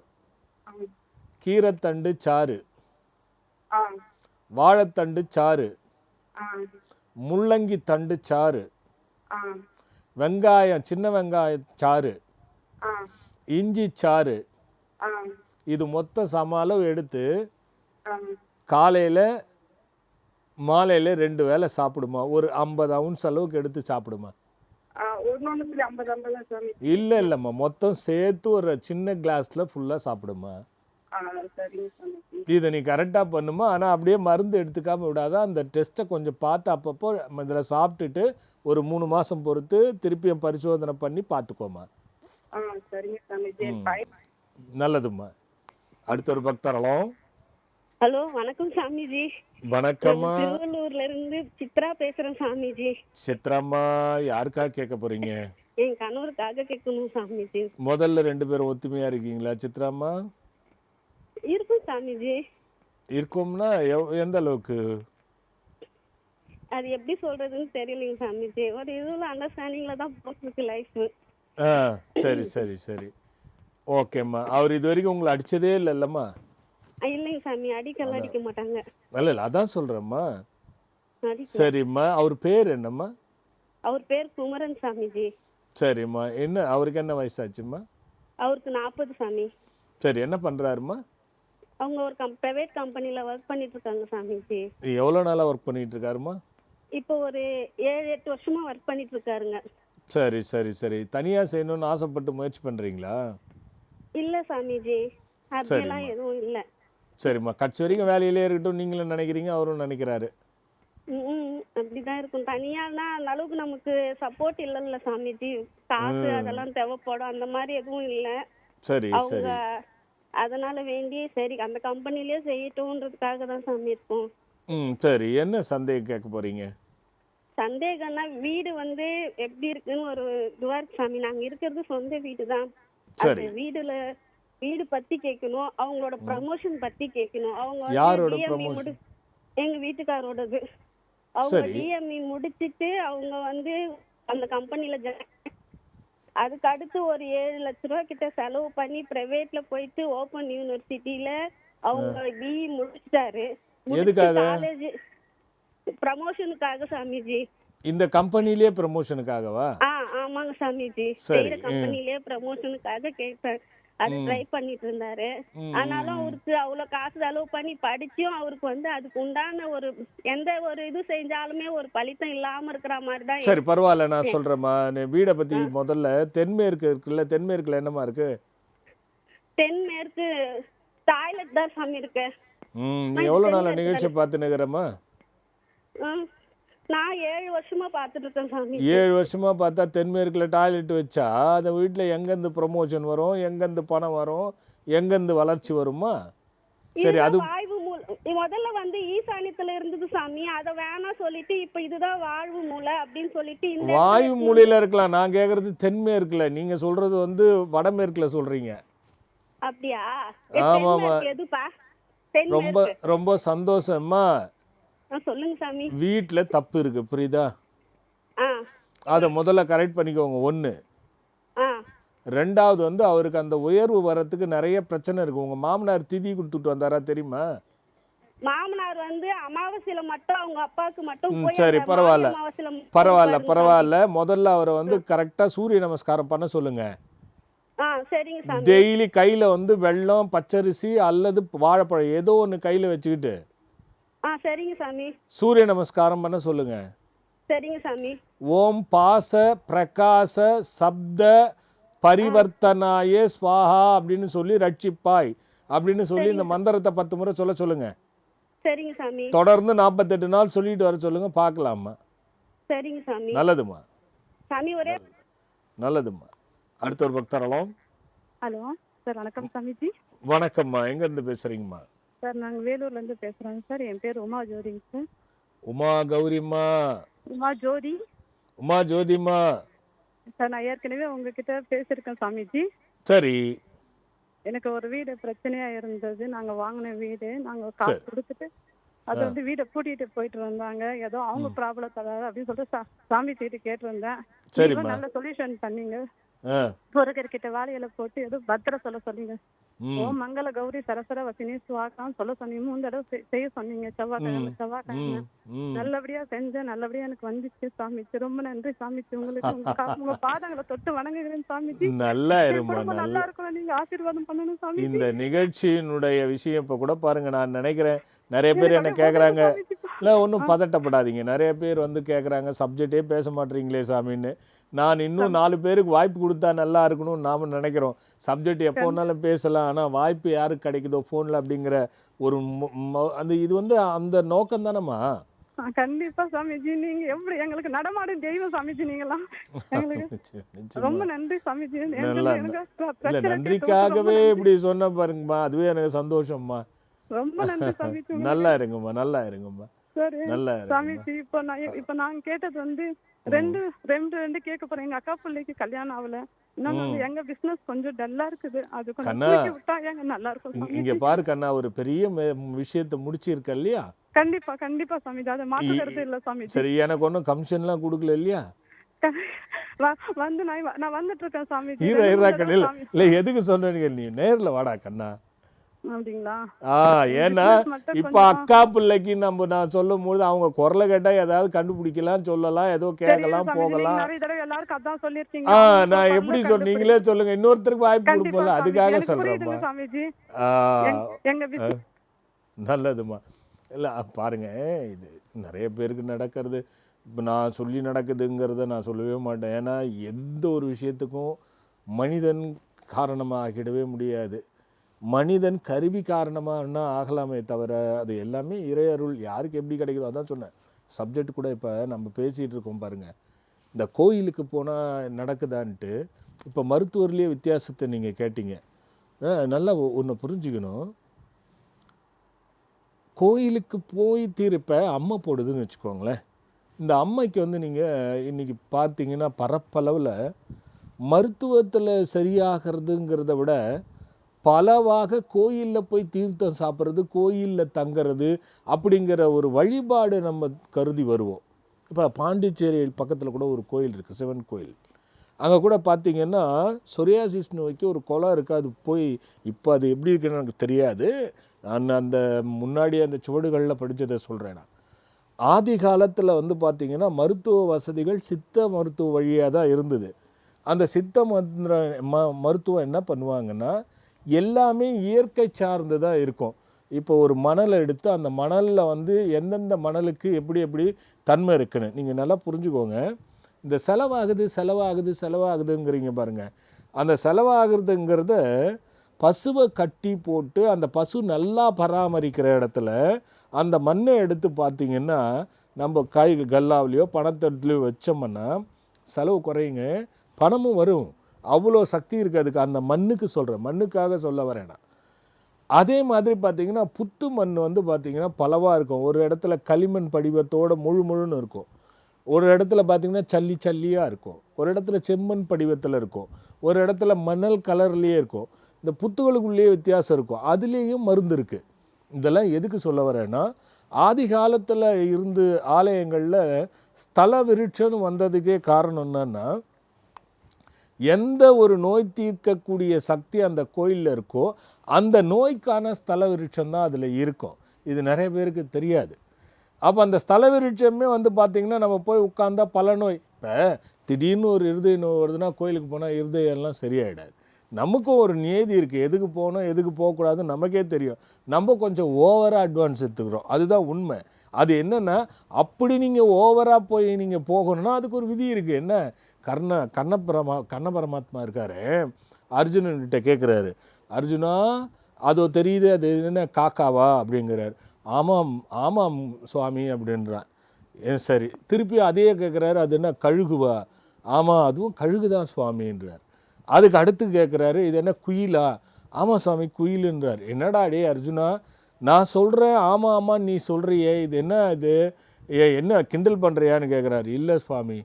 கீரைத்தண்டு சாறு, வாழைத்தண்டு சாறு, முள்ளங்கி தண்டு சாறு, வெங்காயம், சின்ன வெங்காயம் சாறு, இஞ்சி சாறு, இது மொத்த சம அளவு எடுத்து காலையில் மாலையில் 2 வேளை சாப்பிடுமா. ஒரு 50 ounce அளவுக்கு எடுத்து சாப்பிடுமா. இல்லை இல்லைம்மா, மொத்தம் சேர்த்து ஒரு சின்ன கிளாஸில் ஃபுல்லாக சாப்பிடுமா. இதை நீ கரெக்டாக பண்ணுமா. ஆனால் அப்படியே மருந்து எடுத்துக்காமல் விடாத, அந்த டெஸ்ட்டை கொஞ்சம் பார்த்து அப்பப்போ இதில் சாப்பிட்டுட்டு ஒரு 3 மாதம் பொறுத்து திருப்பியும் பரிசோதனை பண்ணி பார்த்துக்கோமா. நல்லதும்மா. அடுத்த ஒரு பக்தரலாம். ஹலோ, வணக்கம் சாமிஜி. வணக்கம்மா. திருவள்ளூர்ல இருந்து சித்ரா பேசுறேன் சாமிஜி. சித்ராம்மா, யாருக்காக கேட்க போறீங்க? என் கணவருக்காக கேட்கணும் சாமிஜி. முதல்ல 2 பேரும் ஒத்துமையா இருக்கீங்களா சித்ராம்மா? இருக்கும் சாமிஜி. இருக்கும்னா எந்த அளவுக்கு? அது எப்படி சொல்றதுன்னு தெரியலைங்க சாமிஜி. ஒரு இதுல அண்டர்ஸ்டாண்டிங்ல தான் போயிருக்கு லைஃப். சரி சரி சரி, ஓகேம்மா. அவர் இது வரைக்கும் உங்களை அடிச்சதே இல்லைல்லம்மா? இல்லைங்க சாமி, அடிக்கலாம் அடிக்க மாட்டாங்க. இல்லை இல்லை, அதான் சொல்கிறேம்மா. சரிம்மா, அவர் பேர் என்னம்மா? அவர் பேர் குமரன் சாமிஜி. சரிம்மா, என்ன அவருக்கு என்ன வயசாச்சும்மா? அவருக்கு 40 சாமி. சரி, என்ன பண்ணுறாருமா? அவங்க ஒரு ப்ரைவேட் கம்பெனியில் ஒர்க் பண்ணிட்டு இருக்காங்க சாமிஜி. எவ்வளோ நாளாக ஒர்க் பண்ணிட்டு இருக்காருமா? இப்போ ஒரு 7-8 வருஷமா ஒர்க் பண்ணிட்டு இருக்காருங்க. சரி சரி சரி, தனியாக செய்யணும்னு ஆசைப்பட்டு முயற்சி பண்ணுறீங்களா? இல்லை சாமிஜி, அப்படியெல்லாம் எதுவும் இல்லை. சரிம்மா, கட்சி வரைக்கும் வேலையிலே இருக்கட்டும் நீங்களும் நினைக்கிறீங்க, அவரும் நினைக்கிறாரு. அப்படிதான் இருக்கும். தனியானா அந்த அளவுக்கு நமக்கு சப்போர்ட் இல்லைல்ல சாமிஜி. காசு அதெல்லாம் தேவைப்படும், அந்த மாதிரி எதுவும் இல்லை. சரி அவங்க அதனால வேண்டி சரி அந்த கம்பெனிலேயே செய்யட்டும்ன்றதுக்காக தான் சாமி இருக்கும். சரி, என்ன சந்தேகம் கேட்க போறீங்க? சந்தேகம்னா வீடு வந்து எப்படி இருக்குன்னு ஒரு இதுவா இருக்கு சாமி. நாங்க இருக்கிறது சொந்த வீடு தான். வீடு பத்தி கேட்கணும், அவங்களோட ப்ரமோஷன் பத்தி கேட்கணும். அவங்க எங்க வீட்டுக்காரோடது. அவங்க டிஎம்இ முடிச்சிட்டு அவங்க வந்து அந்த கம்பெனில அதுக்கு அடுத்து ஒரு 7 லட்ச ரூபா கிட்ட செலவு பண்ணி பிரைவேட்ல போயிட்டு ஓப்பன் யூனிவர்சிட்டியில அவங்க பிஇ முடிச்சிட்டாரு. எதுக்காக? காலேஜ் ப்ரமோஷனுக்காக சாமிஜி. இந்த கம்பெனிலேயே ப்ரமோஷனுக்காகவா? ஆமாங்க சாமிஜி. சரி. செய்யற கம்பெனிலேயே ப்ரமோஷனுக்காக கேட்டேன். அது ட்ரை பண்ணிட்டு இருந்தாரு. ஆனாலும் அவருக்கு அவ்வளவு காசு செலவு பண்ணி படிச்சும் அவருக்கு வந்து அதுக்கு உண்டான ஒரு எந்த ஒரு இது செஞ்சாலுமே ஒரு பலித்தம் இல்லாம இருக்கிற மாதிரி தான். சரி பரவாயில்ல, நான் சொல்றேம்மா. வீடை பத்தி முதல்ல தென்மேற்கு இருக்குல்ல, தென்மேற்குல என்னமா இருக்கு? தென்மேற்கு டாய்லெட் தான் சாமி இருக்கு. நீ எவ்வளவு நாளா நிகழ்ச்சியை பார்த்து நிக்கிறமா? நான் 7 வருஷமா பார்த்துட்டு இருக்கேன் சாமி. 7 வருஷமா பார்த்தா தென்மேற்குல டாய்லெட் வச்சா அந்த வீட்டில் எங்கேருந்து ப்ரமோஷன் வரும், எங்கேருந்து பணம் வரும், எங்கேருந்து வளர்ச்சி வருமா? சரி, அது வாழ்வு முதல்ல வந்து ஈசானியத்துல இருந்தது சாமி. அதை வேணா சொல்லிட்டு இப்ப இதுதான் வாழ்வு மூலை அப்படின்னு சொல்லிட்டு வாயு மூலையில இருக்கலாம். நான் கேட்கறது தென்மேற்குல, நீங்க சொல்றது வந்து வடமேற்குல சொல்றீங்க. அப்படியா? ஆமாமா. எதுப்பா? ரொம்ப ரொம்ப சந்தோஷமா. சொல்லுங்க சாமி. வீட்டில் தப்பு இருக்கு, புரியுதா? அதை முதல்ல கரெக்ட் பண்ணிக்கோங்க. 1. 2வது வந்து அவருக்கு அந்த உயர்வு வர்றதுக்கு நிறைய பிரச்சனை இருக்கு. உங்க மாமனார் திதி கொடுத்துட்டு வந்தாரா தெரியுமா? மாமனார் வந்து அமாவாசையில மட்டும் அவங்க அப்பாவுக்கு மட்டும் சரி பரவாயில்ல பரவாயில்ல பரவாயில்ல. முதல்ல அவரை வந்து கரெக்டா சூரிய நமஸ்காரம் பண்ண சொல்லுங்க. சரிங்க சாமி. டெய்லி கையில வந்து வெல்லம், பச்சரிசி அல்லது வாழைப்பழம் ஏதோ ஒன்று கையில வச்சுக்கிட்டு சரிங்க சாமி சூரிய நமஸ்காரம் பண்ண சொல்லுங்க. சரிங்க சாமி. ஓம் பாச பிரகாச சப்த பரிவர்த்தனாயே ஸ்வாஹா அப்படின்னு சொல்லி ரட்சிப்பாய் அப்படின்னு சொல்லி இந்த மந்திரத்தை 10 முறை சொல்லுங்க. சரிங்க சாமி. தொடர்ந்து 48 நாள் சொல்லிட்டு வர சொல்லுங்க, பார்க்கலாமா? சரிங்க சாமி. நல்லதுமா சாமி. ஒரே நல்லதுமா. அடுத்த ஒரு பக்தரலாம். ஹலோ சார், வணக்கம் சாமிஜி. வணக்கம்மா, எங்க இருந்து பேசுறீங்கம்மா? சார் நாங்கள் வேலூர்ல இருந்து பேசுறோங்க சார். என் பேர் உமா ஜோதிங்க சார். உமா கௌரிம்மா? உமா ஜோதி. உமா ஜோதிம்மா சார், நான் ஏற்கனவே உங்ககிட்ட பேசியிருக்கேன் சாமிஜி. சரி. எனக்கு ஒரு வீடு பிரச்சனையா இருந்தது. நாங்க வாங்கின வீடு நாங்க காசு கொடுத்துட்டு அது வந்து வீடை பூட்டிட்டு போயிட்டு வந்தாங்க. ஏதோ அவங்க ப்ராப்ளத்தால அப்படின்னு சொல்லிட்டு சாமிஜி கிட்ட கேட்டிருந்தேன். நல்ல சொல்யூஷன் பண்ணீங்க. பொறுக்கிட்ட வாழையில போட்டு ஏதோ பத்திர சொல்ல சொன்னீங்க. ஓம் மங்கள கௌரி சரசர வசினி சுவாக்கான்னு சொல்ல சொன்னீங்க. 3 தடவை செய்ய சொன்னீங்க. செவ்வாய்க்கிழமை நல்லபடியா செஞ்சேன். நல்லபடியா எனக்கு வந்துச்சு சாமிஜி. ரொம்ப நன்றி சாமிஜி. உங்களுக்கு உங்க பாதங்களை தொட்டு வணங்குகிறேன் சாமிஜி. நல்லா இருக்கும். நீங்க ஆசீர்வாதம் பண்ணணும் சாமி. இந்த நிகழ்ச்சியினுடைய விஷயம் இப்ப கூட பாருங்க, நான் நினைக்கிறேன் நிறைய பேர் என்ன கேட்குறாங்க, இல்லை ஒன்றும் பதட்டப்படாதீங்க. நிறைய பேர் வந்து கேட்குறாங்க, சப்ஜெக்டே பேச மாட்டீங்களே சாமின்னு. நான் இன்னும் 4 பேருக்கு வாய்ப்பு கொடுத்தா நல்லா இருக்கணும்னு நாம் நினைக்கிறோம். சப்ஜெக்ட் எப்போ வேணாலும் பேசலாம், ஆனால் வாய்ப்பு யாருக்கு கிடைக்குதோ ஃபோனில் அப்படிங்கிற ஒரு அந்த இது வந்து அந்த நோக்கம் தானம்மா. கண்டிப்பா சாமிஜி. நீங்க எப்படி எங்களுக்கு நடமாடும் தெய்வம் சாமிஜி. நீங்களாம் ரொம்ப நன்றி சாமிஜி. இல்லை, நன்றிக்காகவே இப்படி சொன்ன பாருங்கம்மா, அதுவே எனக்கு சந்தோஷம்மா. ரொம்ப நன்றி சாமிஜி. நல்லா இருங்கம்மா, நல்லா இருங்கம்மா. சரி சாமிஜி. இப்போ நான் கேட்டது வந்து ரெண்டு கேட்க போறேன். எங்க அக்கா பிள்ளைக்கு கல்யாணம் ஆகல. இன்னொன்னு எங்க பிசினஸ் கொஞ்சம் டல்லா இருக்குது. அது கொஞ்சம் விட்டா எங்க நல்லா இருக்கும். இங்க பாரு கண்ணா, ஒரு பெரிய விஷயத்தை முடிச்சிருக்க இல்லையா? கண்டிப்பா கண்டிப்பா சாமிஜி. அதை மாற்றுறது இல்ல சாமிஜி. சரி, எனக்கு ஒன்றும் கமிஷன்லாம் கொடுக்கல இல்லையா? வந்து நான் வந்துட்டு இருக்கேன் சாமிஜி. ஈரா கண்ணில் இல்லை, எதுக்கு சொன்னீங்க? நீ நேர்ல வாடா கண்ணா. அப்படிங்களா? ஏன்னா இப்ப அக்கா பிள்ளைக்கு நான் சொல்லும் போது அவங்க குரலை கேட்டா ஏதாவது கண்டுபிடிக்கலாம், சொல்லலாம், ஏதோ கேட்கலாம், போகலாம். நான் எப்படி சொன்னீங்களே சொல்லுங்க, இன்னொருத்தருக்கு வாய்ப்பு கொடுப்போம்ல, அதுக்காக சொல்றேன்மா. நல்லதுமா. இல்லை பாருங்க, இது நிறைய பேருக்கு நடக்கிறது. இப்போ நான் சொல்லி நடக்குதுங்கிறத நான் சொல்லவே மாட்டேன். ஏன்னா எந்த ஒரு விஷயத்துக்கும் மனிதன் காரணமாகிடவே முடியாது. மனிதன் கருவி காரணமாக ஆகலாமே தவிர அது எல்லாமே இறையருள். யாருக்கு எப்படி கிடைக்குதோ அதான் சொன்னேன். சப்ஜெக்ட் கூட இப்போ நம்ம பேசிகிட்டு இருக்கோம் பாருங்கள், இந்த கோயிலுக்கு போனால் நடக்குதான்ட்டு. இப்போ மருத்துவர்லேயே வித்தியாசத்தை நீங்கள் கேட்டீங்க. நல்லா ஒன்று புரிஞ்சுக்கணும். கோயிலுக்கு போய் தீர்ப்ப அம்மை போடுதுன்னு வச்சுக்கோங்களேன். இந்த அம்மைக்கு வந்து நீங்கள் இன்றைக்கி பார்த்தீங்கன்னா பரப்பளவில் மருத்துவத்தில் சரியாகிறதுங்கிறத விட பலவாக கோயிலில் போய் தீர்த்தம் சாப்பிட்றது, கோயிலில் தங்கிறது அப்படிங்கிற ஒரு வழிபாடு நம்ம கருதி வருவோம். இப்போ பாண்டிச்சேரி பக்கத்தில் கூட ஒரு கோயில் இருக்குது, சிவன் கோயில். அங்கே கூட பார்த்தீங்கன்னா சொரியாசிஸ் நோய்க்கு ஒரு குளம் இருக்குது. அது போய் இப்போ அது எப்படி இருக்குன்னு எனக்கு தெரியாது. நான் அந்த முன்னாடி அந்த சுவடுகளில் படித்ததை சொல்கிறேன். நான் ஆதி காலத்தில் வந்து பார்த்திங்கன்னா மருத்துவ வசதிகள் சித்த மருத்துவ வழியாக தான் இருந்தது. அந்த சித்த மருத்துவம் என்ன பண்ணுவாங்கன்னா எல்லாமே இயற்கை சார்ந்து தான் இருக்கும். இப்போ ஒரு மணலை எடுத்து அந்த மணலில் வந்து எந்தெந்த மணலுக்கு எப்படி எப்படி தன்மை இருக்குன்னு நீங்கள் நல்லா புரிஞ்சுக்கோங்க. இந்த செலவாகுதுங்கிறீங்க பாருங்கள். அந்த செலவாகிறதுங்கிறத பசுவை கட்டி போட்டு அந்த பசு நல்லா பராமரிக்கிற இடத்துல அந்த மண்ணை எடுத்து பார்த்திங்கன்னா நம்ம கல்லாவிலையோ பணத்தட்டுலையோ வச்சோம்னா செலவு குறையுங்க, பணமும் வரும். அவ்வளோ சக்தி இருக்குது அதுக்கு. அந்த மண்ணுக்கு சொல்கிறேன், மண்ணுக்காக சொல்ல வரேன் நான். அதே மாதிரி பார்த்திங்கன்னா புத்து மண் வந்து பார்த்திங்கன்னா பலவாக இருக்கும். ஒரு இடத்துல களிமண் படிவத்தோடு முழுன்னு இருக்கும். ஒரு இடத்துல பார்த்திங்கன்னா சல்லியாக இருக்கும். ஒரு இடத்துல செம்மண் படிவத்தில் இருக்கும். ஒரு இடத்துல மணல் கலர்லேயே இருக்கும். இந்த புத்துகளுக்குள்ளேயே வித்தியாசம் இருக்கும். அதுலேயும் மருந்து இருக்குது. இதெல்லாம் எதுக்கு சொல்ல வரேன்னா ஆதி காலத்தில் இருந்து ஆலயங்களில் ஸ்தல விருட்சம்னு வந்ததுக்கே காரணம் என்னன்னா எந்த ஒரு நோய் தீர்க்கக்கூடிய சக்தி அந்த கோயிலில் இருக்கோ அந்த நோய்க்கான ஸ்தல விருட்சம் தான் அதில் இருக்கும். இது நிறைய பேருக்கு தெரியாது. அப்போ அந்த ஸ்தல விருட்சமே வந்து பார்த்திங்கன்னா நம்ம போய் உட்காந்தா பல நோய். இப்போ திடீர்னு ஒரு இருதய நோய் வருதுன்னா கோயிலுக்கு போனால் இருதயம்லாம் சரியாயிடாது. நமக்கும் ஒரு நியதி இருக்குது. எதுக்கு போகணும் எதுக்கு போகக்கூடாதுன்னு நமக்கே தெரியும். நம்ம கொஞ்சம் ஓவராக அட்வான்ஸ் எடுத்துக்கிறோம். அதுதான் உண்மை. அது என்னென்னா அப்படி நீங்கள் ஓவராக போய் நீங்கள் போகணுன்னா அதுக்கு ஒரு விதி இருக்குது. என்ன கண்ண பரமாத்மா இருக்கார். அர்ஜுனன்கிட்ட கேட்குறாரு, அர்ஜுனா அதோ தெரியுது அது என்ன காக்காவா அப்படிங்கிறார். ஆமாம் சுவாமி அப்படின்றான். சரி, திருப்பி அதையே கேட்குறாரு, அது என்ன கழுகுவா? ஆமாம் அதுவும் கழுகு தான் சுவாமின்றார். அதுக்கு அடுத்து கேட்குறாரு, இது என்ன குயிலா? ஆமாம் சுவாமி குயிலுன்றார். என்னடா டே அர்ஜுனா, நான் சொல்கிறேன் ஆமாம் நீ சொல்கிறியே, இது என்ன கிண்டல் பண்ணுறியான்னு கேட்குறாரு. இல்லை சுவாமி,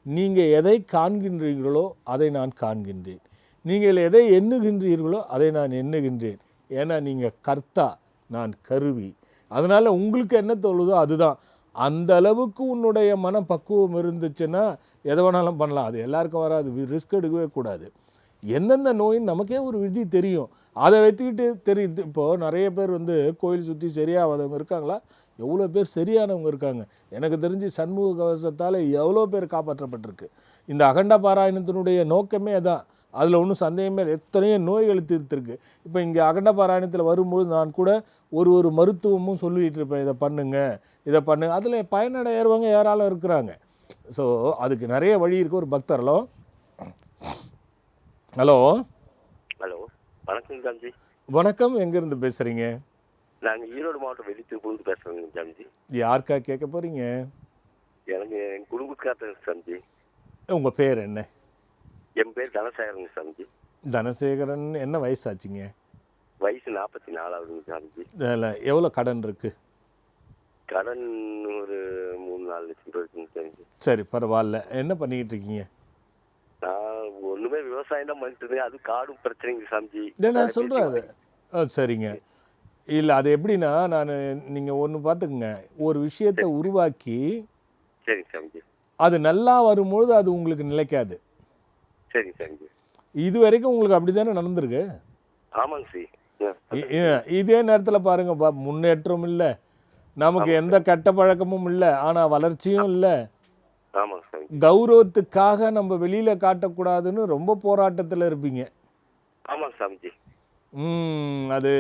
நீங்கள் எதை காண்கின்றீர்களோ அதை நான் காண்கின்றேன், நீங்கள் எதை எண்ணுகின்றீர்களோ அதை நான் எண்ணுகின்றேன். ஏன்னா நீங்கள் கர்த்தா, நான் கருவி. அதனால் உங்களுக்கு என்ன தோணுதோ அதுதான். அந்த அளவுக்கு உன்னுடைய மனப்பக்குவம் இருந்துச்சுன்னா எதை வேணாலும் பண்ணலாம். அது எல்லாருக்கும் வராது, ரிஸ்க் எடுக்கவே கூடாது. எந்தெந்த நோயின்னு நமக்கே ஒரு விதி தெரியும். அதை வச்சுக்கிட்டு தெரியுது. இப்போது நிறைய பேர் வந்து கோயில் சுற்றி சரியாகாதவங்க இருக்காங்களா? எவ்வளோ பேர் சரியானவங்க இருக்காங்க. எனக்கு தெரிஞ்சு சண்முக கவசத்தால் எவ்வளோ பேர் காப்பாற்றப்பட்டிருக்கு. இந்த அகண்ட பாராயணத்தினுடைய நோக்கமே அதான். அதில் ஒன்றும் சந்தேகமே இல்லை. எத்தனையோ நோய்கள் தீர்த்திருக்கு. இப்போ இங்கே அகண்ட பாராயணத்தில் வரும்போது நான் கூட ஒரு மருத்துவமும் சொல்லிகிட்டு இருப்பேன், இதை பண்ணுங்க. அதில் பயனடைகிறவங்க யாராலும் இருக்கிறாங்க. ஸோ அதுக்கு நிறைய வழி இருக்குது. ஒரு பக்தர். ஹலோ வணக்கம் ஜாம்ஜி. வணக்கம், எங்கேருந்து பேசுகிறீங்க? நாங்கள் ஈரோடு மாவட்டம் வெளித்தூர்லேருந்து பேசுகிறோங்க ஜாம்ஜி. யாருக்கா கேட்க போகிறீங்க? எனக்கு என் குடும்பத்துக்காக சாமிஜி. உங்கள் பேர் என்ன? என் பேர் தனசேகரன் சாமிஜி. தனசேகரன். என்ன வயசாச்சுங்க? வயசு 44 சாமிஜி. இதில் எவ்வளோ கடன் இருக்குது? கடன் ஒரு 3-4 லட்சம் ரூபாய் இருக்குங்க சாமிஜி. சரி, பரவாயில்ல. என்ன பண்ணிக்கிட்டு இருக்கீங்க? நான் ஒன்றுமே விவசாயம் தான் பண்ணிட்டு இருந்தேன். அது காடும் பிரச்சனைங்க சாமிஜி. நான் சொல்கிறேன் அது. சரிங்க. இல்லை, அது எப்படின்னா நீங்கள் ஒன்று பார்த்துக்குங்க. ஒரு விஷயத்தை உருவாக்கி சரிங்க சாமிஜி, அது நல்லா வரும்பொழுது அது உங்களுக்கு நிலைக்காது. சரிங்க சாமிஜி. இது வரைக்கும் உங்களுக்கு அப்படி தானே நடந்திருக்கு? ஆமாங்க சி. இதே நேரத்தில் பாருங்க, முன்னேற்றம் இல்லை, நமக்கு எந்த கெட்ட பழக்கமும் இல்லை, ஆனால் வளர்ச்சியும் இல்லை. கௌரவத்துக்காக நம்ம வெளியில காட்டக்கூடாதுன்னு ரொம்ப போராட்டத்தில் இருப்பீங்க. ஆமாங்க சாமிஜி. அது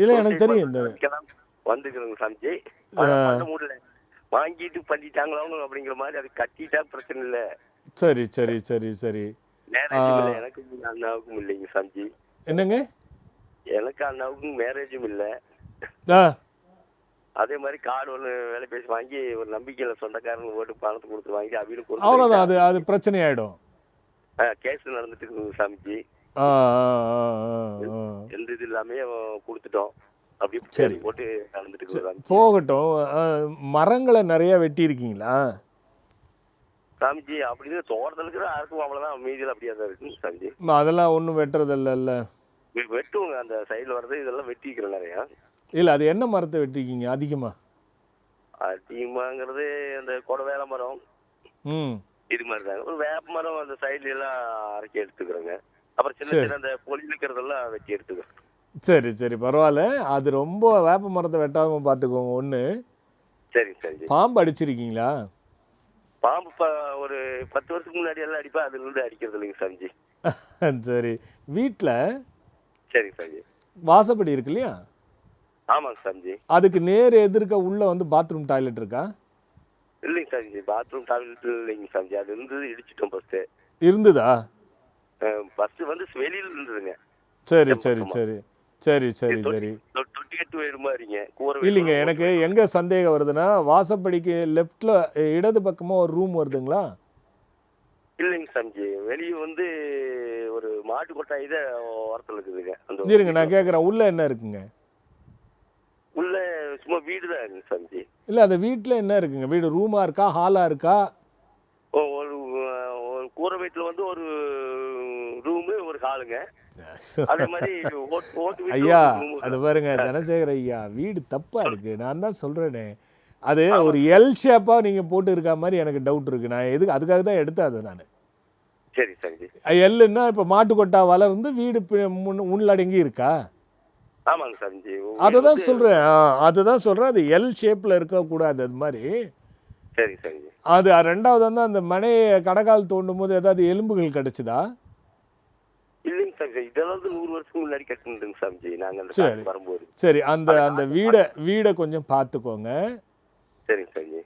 இல்லை, எனக்கு தெரியும். இந்த வந்துக்கிறோங்க சாமிஜி. வாங்கிட்டு பண்ணிட்டாங்களோ அப்படிங்கிற மாதிரி அது கட்டிட்டா பிரச்சனை இல்லை. சரி சரி சரி சரி. எனக்கு அண்ணாவுக்கும் இல்லைங்க சாமிஜி. என்னங்க? எனக்கு அண்ணாவுக்கும் மேரேஜும் இல்லை. அதே மாதிரி கார்டு ஒன்று வேலை பேசி வாங்கி ஒரு நம்பிக்கையில் சொந்தக்காரங்க ஓட்டு பணத்தை கொடுத்து வாங்கி அவங்களும் அவ்வளோதான். அது பிரச்சனை ஆகிடும். கேஸ் நடந்துட்டு இருக்குங்க சாமிஜி. எந்த இது இல்லாமே கொடுத்துட்டோம். அப்படியே சரி போட்டு நடந்துட்டு போகட்டும். மரங்களை நிறைய வெட்டி இருக்கீங்களா சாமிஜி? அப்படின்னு தோட்டத்துக்கு யாருக்கும் அவ்வளோதான், மீதியில் அப்படியே தான் இருக்குங்க சாமிஜி. அதெல்லாம் ஒன்றும் வெட்டுறது இல்லைல்ல? வெட்டுவோங்க, அந்த சைடில் வர்றது இதெல்லாம் வெட்டிக்கிறோம் நிறையா. இல்லை, அது என்ன மரத்தை வெட்டிருக்கீங்க அதிகமாங்கிறது? அந்த கொடை வேலை மரம், இது மாதிரி தாங்க. ஒரு வேப்ப மரம் அந்த சைடுல எல்லாம் அரைக்கி எடுத்துக்கிறோங்க. அப்புறம் சின்ன சரி சின்ன அந்த பொலி இருக்கிறதெல்லாம் வெட்டி எடுத்துக்கிறோம். சரி சரி பரவாயில்ல. அது ரொம்ப வேப்ப மரத்தை வெட்டாமல் பார்த்துக்கோங்க. ஒன்று, சரிங்க சரிங்க. பாம்பு அடிச்சிருக்கீங்களா? பாம்பு ஒரு 10 வருஷத்துக்கு முன்னாடி எல்லாம் அடிப்பா, அதுல இருந்து அடிக்கிறது இல்லைங்க சாமிஜி. சரி. வீட்டில் சரிங்க சாமிஜி. வாசப்படி இருக்கு இல்லையா? ஆமாங்க சாமிஜி. அதுக்கு நேர் எதிர்க்க உள்ள வந்து பாத்ரூம் டாய்லெட் இருக்கா? இல்லைங்க சாமிஜி, பாத்ரூம் டாய்லெட் இல்லைங்க சாமிஜி. அது இருந்தது இடிச்சிட்டோம் ஃபர்ஸ்ட். இருந்ததா? ஃபர்ஸ்ட் வந்து வெளியில இருந்ததுங்க. சரி சரி சரி சரி சரி சரி. தொட்டி கட்டு வீடு மாதிரிங்க. இல்லைங்க, எனக்கு எங்கே சந்தேகம் வருதுன்னா, வாசப்படிக்கு லெஃப்டில் இடது பக்கமாக ஒரு ரூம் வருதுங்களா? இல்லைங்க சாமிஜி, வெளியே வந்து ஒரு மாட்டு கொட்டாய் தான் ஓரத்தில் இருக்குதுங்க. அந்த இருங்க நான் கேட்குறேன், உள்ளே என்ன இருக்குங்க? உள்ள சும்மா வீடு தான் இருக்குங்க சாமிஜி. இல்லை, அந்த வீட்டில் என்ன இருக்குங்க? வீடு ரூமாக இருக்கா, ஹாலாக இருக்கா? ஒரு ஒரு கூரை வீட்டில் வந்து ஒரு ரூமு, ஒரு ஹாலுங்க. அதே மாதிரி ஓட்டு ஐயா வீடு. அது பாருங்க தனசேகர் ஐயா, வீடு தப்பாக இருக்குது. நான் தான் சொல்கிறேனே, அது ஒரு எல் ஷேப்பாக நீங்கள் போட்டு இருக்க மாதிரி எனக்கு டவுட் இருக்குது. நான் அதுக்காக தான் எடுத்தேன் அதை நான். சரி சாமிஜி. எல்லுன்னா இப்போ மாட்டுக்கொட்டா வளர்ந்து வீடு உள்ளடங்கி இருக்கா? ஆமாங்க சாமிஜி. அதை தான் சொல்கிறேன். அதுதான் சொல்கிறேன், அது எல் ஷேப்பில் இருக்கக்கூடாது. அது மாதிரி. சரி சாமிஜி. அது ரெண்டாவது வந்து அந்த மனையை கடைக்கால் தோண்டும் போது ஏதாவது எலும்புகள் கிடச்சிதா? இல்லைங்க சாமிஜி, இதெல்லாம் 100 வருஷத்துக்கு முன்னாடி கட்டினதுங்க சாமிஜி. நாங்கள் அந்த சரி காலத்துக்கு வரும்போது. சரி. அந்த வீடை கொஞ்சம் பார்த்துக்கோங்க. சரிங்க சாமிஜி.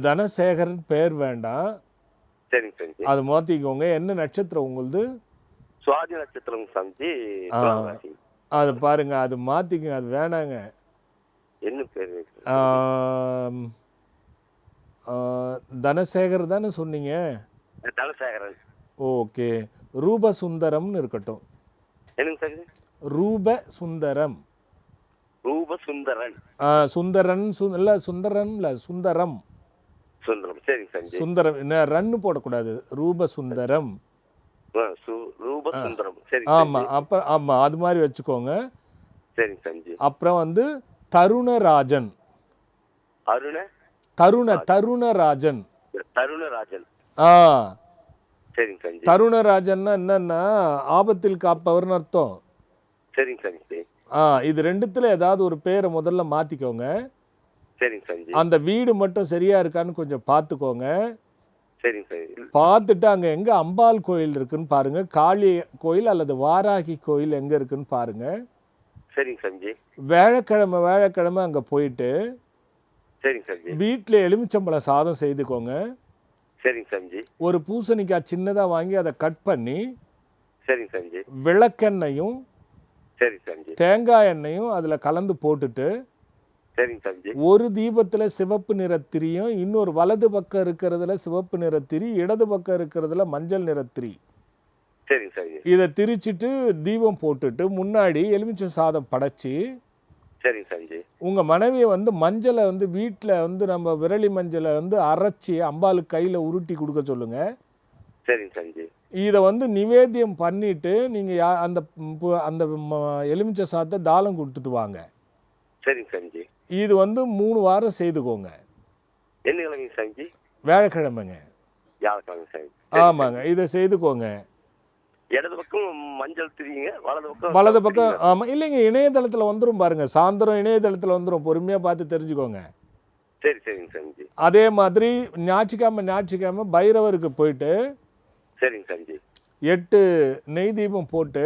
தனசேகரன் பேர் வேண்டாம், சரிங்க சாமிஜி. அது மாற்றிக்கோங்க. என்ன நட்சத்திரம் உங்களுது? சுவாதி நட்சத்திரம் சாமிஜி. அது பாருங்க, அது மாற்றிக்கங்க, அது வேணாங்க. என்ன பேர்? தனசேகர் தானே சொன்னீங்க? தனசேகரன். ஓகே, ரூபசுந்தரம்னு இருக்கட்டும். என்னங்க சார்? ரூபசுந்தரம். ரூபசுந்தரன். சுந்தரன் இல்லை, சுந்தரன் இல்லை, சுந்தரம். சுந்தரம். சரிங்க சாமிஜி. சுந்தரம் என்ன, ரன்னு போடக்கூடாது. ரூபசுந்தரம். ரூபசுந்தரம். சரி. ஆமாம். அப்புறம் ஆமாம், அது மாதிரி வச்சுக்கோங்க. சரிங்க சாமிஜி. அப்புறம் வந்து தருணராஜன். தருணராஜன். தருணராஜன். சரிங்க சாமிஜி. தருணராஜன்னா என்னன்னா ஆபத்தில் காப்பவர்னு அர்த்தம். சரிங்க சாமிஜி. இது ரெண்டுத்துல ஏதாவது ஒரு பேரை முதல்ல மாத்திக்கோங்க. சரிங்க சாமிஜி. அந்த வீடு மட்டும் சரியா இருக்கான்னு கொஞ்சம் பார்த்துக்கோங்க. சரிங்க சார். பார்த்துட்டு அங்கே எங்கே அம்பாள் கோயில் இருக்குன்னு பாருங்க. காளி கோயில் அல்லது வாராகி கோயில் எங்கே இருக்குன்னு பாருங்க. சரிங்க சாமிஜி. வியாழக்கிழமை அங்கே போயிட்டு சரிங்க சாமிஜி. வீட்டில் எலுமிச்சம்பழம் சாதம் செய்துக்கோங்க. சரிங்க சாமிஜி. ஒரு பூசணிக்காய் சின்னதாக வாங்கி அதை கட் பண்ணி சரிங்க சாமிஜி. விளக்கெண்ணையும் சரி சாமிஜி. தேங்காய் எண்ணெயும் அதில் கலந்து போட்டுட்டு சரிங்க சாமிஜி. ஒரு தீபத்தில் சிவப்பு நிறத்திரியும், இன்னொரு வலது பக்கம் இருக்கிறதுல சிவப்பு நிறத்திரி, இடது பக்கம் இருக்கிறதுல மஞ்சள் நிறத்திரி. சரிங்க சாமிஜி. இதை திரிச்சிட்டு தீபம் போட்டுட்டு முன்னாடி எலுமிச்சை சாதம் படைச்சி சரிங்க சாமிஜி. உங்கள் மனைவியை வந்து மஞ்சளை வந்து வீட்டில் வந்து நம்ம விரலி மஞ்சளை வந்து அரைச்சி அம்பாளுக்கு கையில் உருட்டி கொடுக்க சொல்லுங்க. சரிங்க சாமிஜி. இதை வந்து நிவேத்தியம் பண்ணிட்டு நீங்கள் அந்த அந்த எலுமிச்சை சாதத்தை தாளம் கொடுத்துட்டு வாங்க. சரிங்க சாமிஜி. இது வந்து 3 வாரம் செய்துக்கோங்க. என்ன கிழமைங்க சாமிஜி? வியாழக்கிழமைங்க. வியாழக்கிழமை சாமி. ஆமாங்க, இதை செய்துக்கோங்க. இடது பக்கம் மஞ்சள் திரிங்க, வலது பக்கம். ஆமாம், இல்லைங்க, இணையதளத்தில் வந்துடும் பாருங்க. சாயந்தரம் இணையதளத்தில் வந்துடும், பொறுமையாக பார்த்து தெரிஞ்சுக்கோங்க. சரி சரிங்க சாமிஜி. அதே மாதிரி ஞாயிற்றுக்கிழமை பைரவருக்கு போயிட்டு சரிங்க சாமிஜி. 8 நெய் தீபம் போட்டு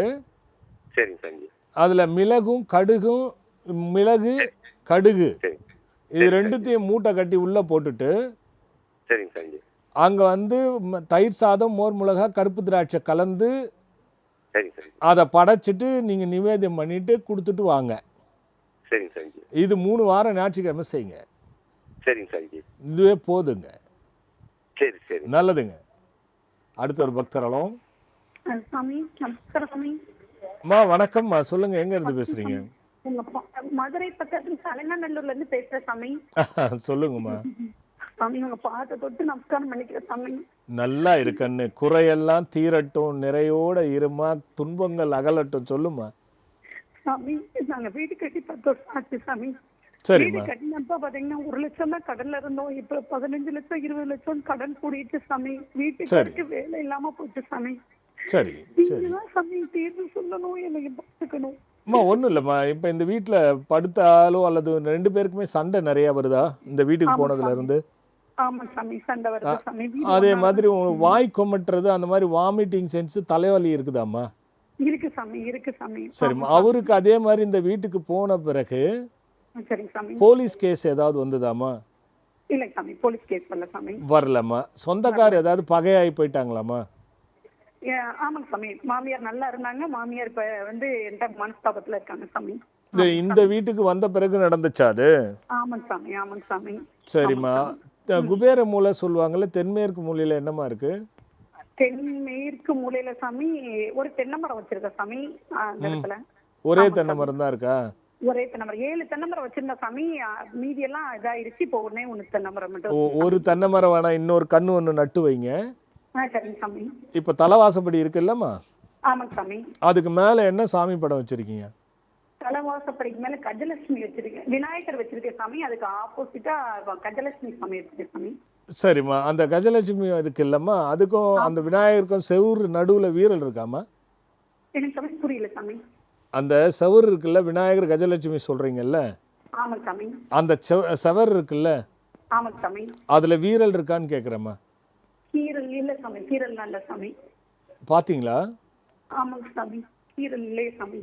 சரிங்க சாமிஜி. அதில் மிளகு கடுகு இது ரெண்டுத்தையும் மூட்டை கட்டி உள்ளே போட்டுட்டு சரிங்க சாமிஜி. அங்கே வந்து தயிர் சாதம், மோர் மிளகா, கருப்பு திராட்சை கலந்து சரிங்க சாமி. அதை படைச்சிட்டு நீங்கள் நிவேதியம் பண்ணிட்டு கொடுத்துட்டு வாங்க. சரிங்க சாமிஜி. இது 3 வாரம் ஞாயிற்றுக்கிழமை செய்யுங்க. சரிங்க சாமிஜி. இதுவே போதுங்க. சரி சரி, நல்லதுங்க. அடுத்த ஒரு பக்தரலும். சாமி நமஸ்காரம் சாமி. அம்மா வணக்கம்மா, சொல்லுங்க, எங்க இருந்து பேசுறீங்க? மதுரை பக்கத்துல தலைநல்லூர்ல இருந்து பேசுறேன் சாமி. சொல்லுங்கம்மா. சாமி உங்க பாத தொட்டு நமஸ்காரம் பண்ணிக்கிறேன் சாமி. நல்லா இருக்கண்ணு, குறையெல்லாம் தீரட்டும், நிறையோட இருமா, துன்பங்கள் அகலட்டும். சொல்லுமா. சாமி நாங்க வீடு கட்டி 10 வருஷம் ஆச்சு சாமி. சரிம்மா. கட்டினப்ப பாத்தீங்கன்னா 1 லட்சம் தான் கடன்ல இருந்தோம். இப்ப 15 லட்சம் 20 லட்சம் கடன் கூடிட்டு சாமி. வீட்டுக்கு வேலை இல்லாம போச்சு சாமி. சரி சரி நீங்கதான் சாமி தீர்வு சொல்லணும், எனக்கு பார்த்துக்கணும். அம்மா ஒன்றும் இல்லைம்மா. இப்போ இந்த வீட்டில் படுத்தாலோ அல்லது 2 பேருக்குமே சண்டை நிறையா வருதா இந்த வீட்டுக்கு ஆமா போனதுல சாமி. இருந்து? ஆமா சாமி, சண்டை வருது சாமி. வீடு அதே ஒண்ணா மாதிரி வாய் கொமட்டுறது அந்த மாதிரி வாமிட்டிங் சென்ஸ் தலைவலி இருக்குதாம்மா? இருக்கு சாமி, இருக்கு சாமி. சரிம்மா. அவருக்கு அதே மாதிரி இந்த வீட்டுக்கு போன பிறகு சரிங்க சாமி. போலீஸ் கேஸ் ஏதாவது வந்ததாம்மா? இல்ல சாமி, போலீஸ் கேஸ் வரல சாமி. வரலம்மா. சொந்தக்கார் ஏதாவது பகையாகி போயிட்டாங்களாம்மா? ஆமாங்க சாமி, மாமியார் நல்லா இருந்தாங்க. மாமியார் இப்ப எந்த மனஸ்தாபத்துல இருக்காங்க சாமி. இந்த வீட்டுக்கு வந்த பிறகு நடந்துச்சா அது? ஆமாங்க சாமி, ஆமாங்க சாமி. சரிம்மா. குபேர மூலை சொல்லுவாங்கல்ல, தென்மேற்கு மூலையில என்னம்மா இருக்கு? தென்மேற்கு மூலையில சாமி ஒரு தென்னை மரம் வச்சிருக்க சாமி. அந்த இடத்துல ஒரே தென்னை மரம் தான் இருக்கா? ஒரே தென்னை மரம், 7 தென்னை மரம் வச்சிருந்த சாமி. மீதி எல்லாம் இதாயிருச்சு. இப்போ ஒண்ணு தென்னை மரம் மட்டும். ஒரு தென்னை மரம் வேணா, இன்னொரு கண்ணு ஒன்று நட்டு வைங்க. சரிங்க சாமி. இப்போ தலைவாசப்படி இருக்குல்லம்மா, ஆமாங்க சாமி. அதுக்கு மேலே என்ன சாமி படம் வச்சிருக்கீங்க? தலைவாசப்படிக்கு மேல கஜலட்சுமி வச்சிருக்கேன், விநாயகர் வச்சிருக்கேன் சாமி. அதுக்கு ஆப்போசிட்டா கஜலட்சுமி சாமி வச்சிருக்கேன் சாமி. சரிம்மா. அந்த கஜலட்சுமி இருக்கு இல்லம்மா, அதுக்கும் அந்த விநாயகருக்கும் செவுரு நடுவில் வீரல் இருக்காம்மா? எனக்கு சாமி புரியல சாமி. அந்த செவுரு இருக்குல்ல, விநாயகர் கஜலட்சுமி சொல்றீங்கல்ல, ஆமாங்க சாமி. அந்த செவர் இருக்குல்ல, ஆமாங்க சாமி. அதுல வீரல் இருக்கான்னு கேட்குறேம்மா. கீரல் இல்ல சாமி, கீரல் நல்ல சாமி. பார்த்தீங்களா? ஆமாங்க சாமி, கீரல் இல்லையே சாமி.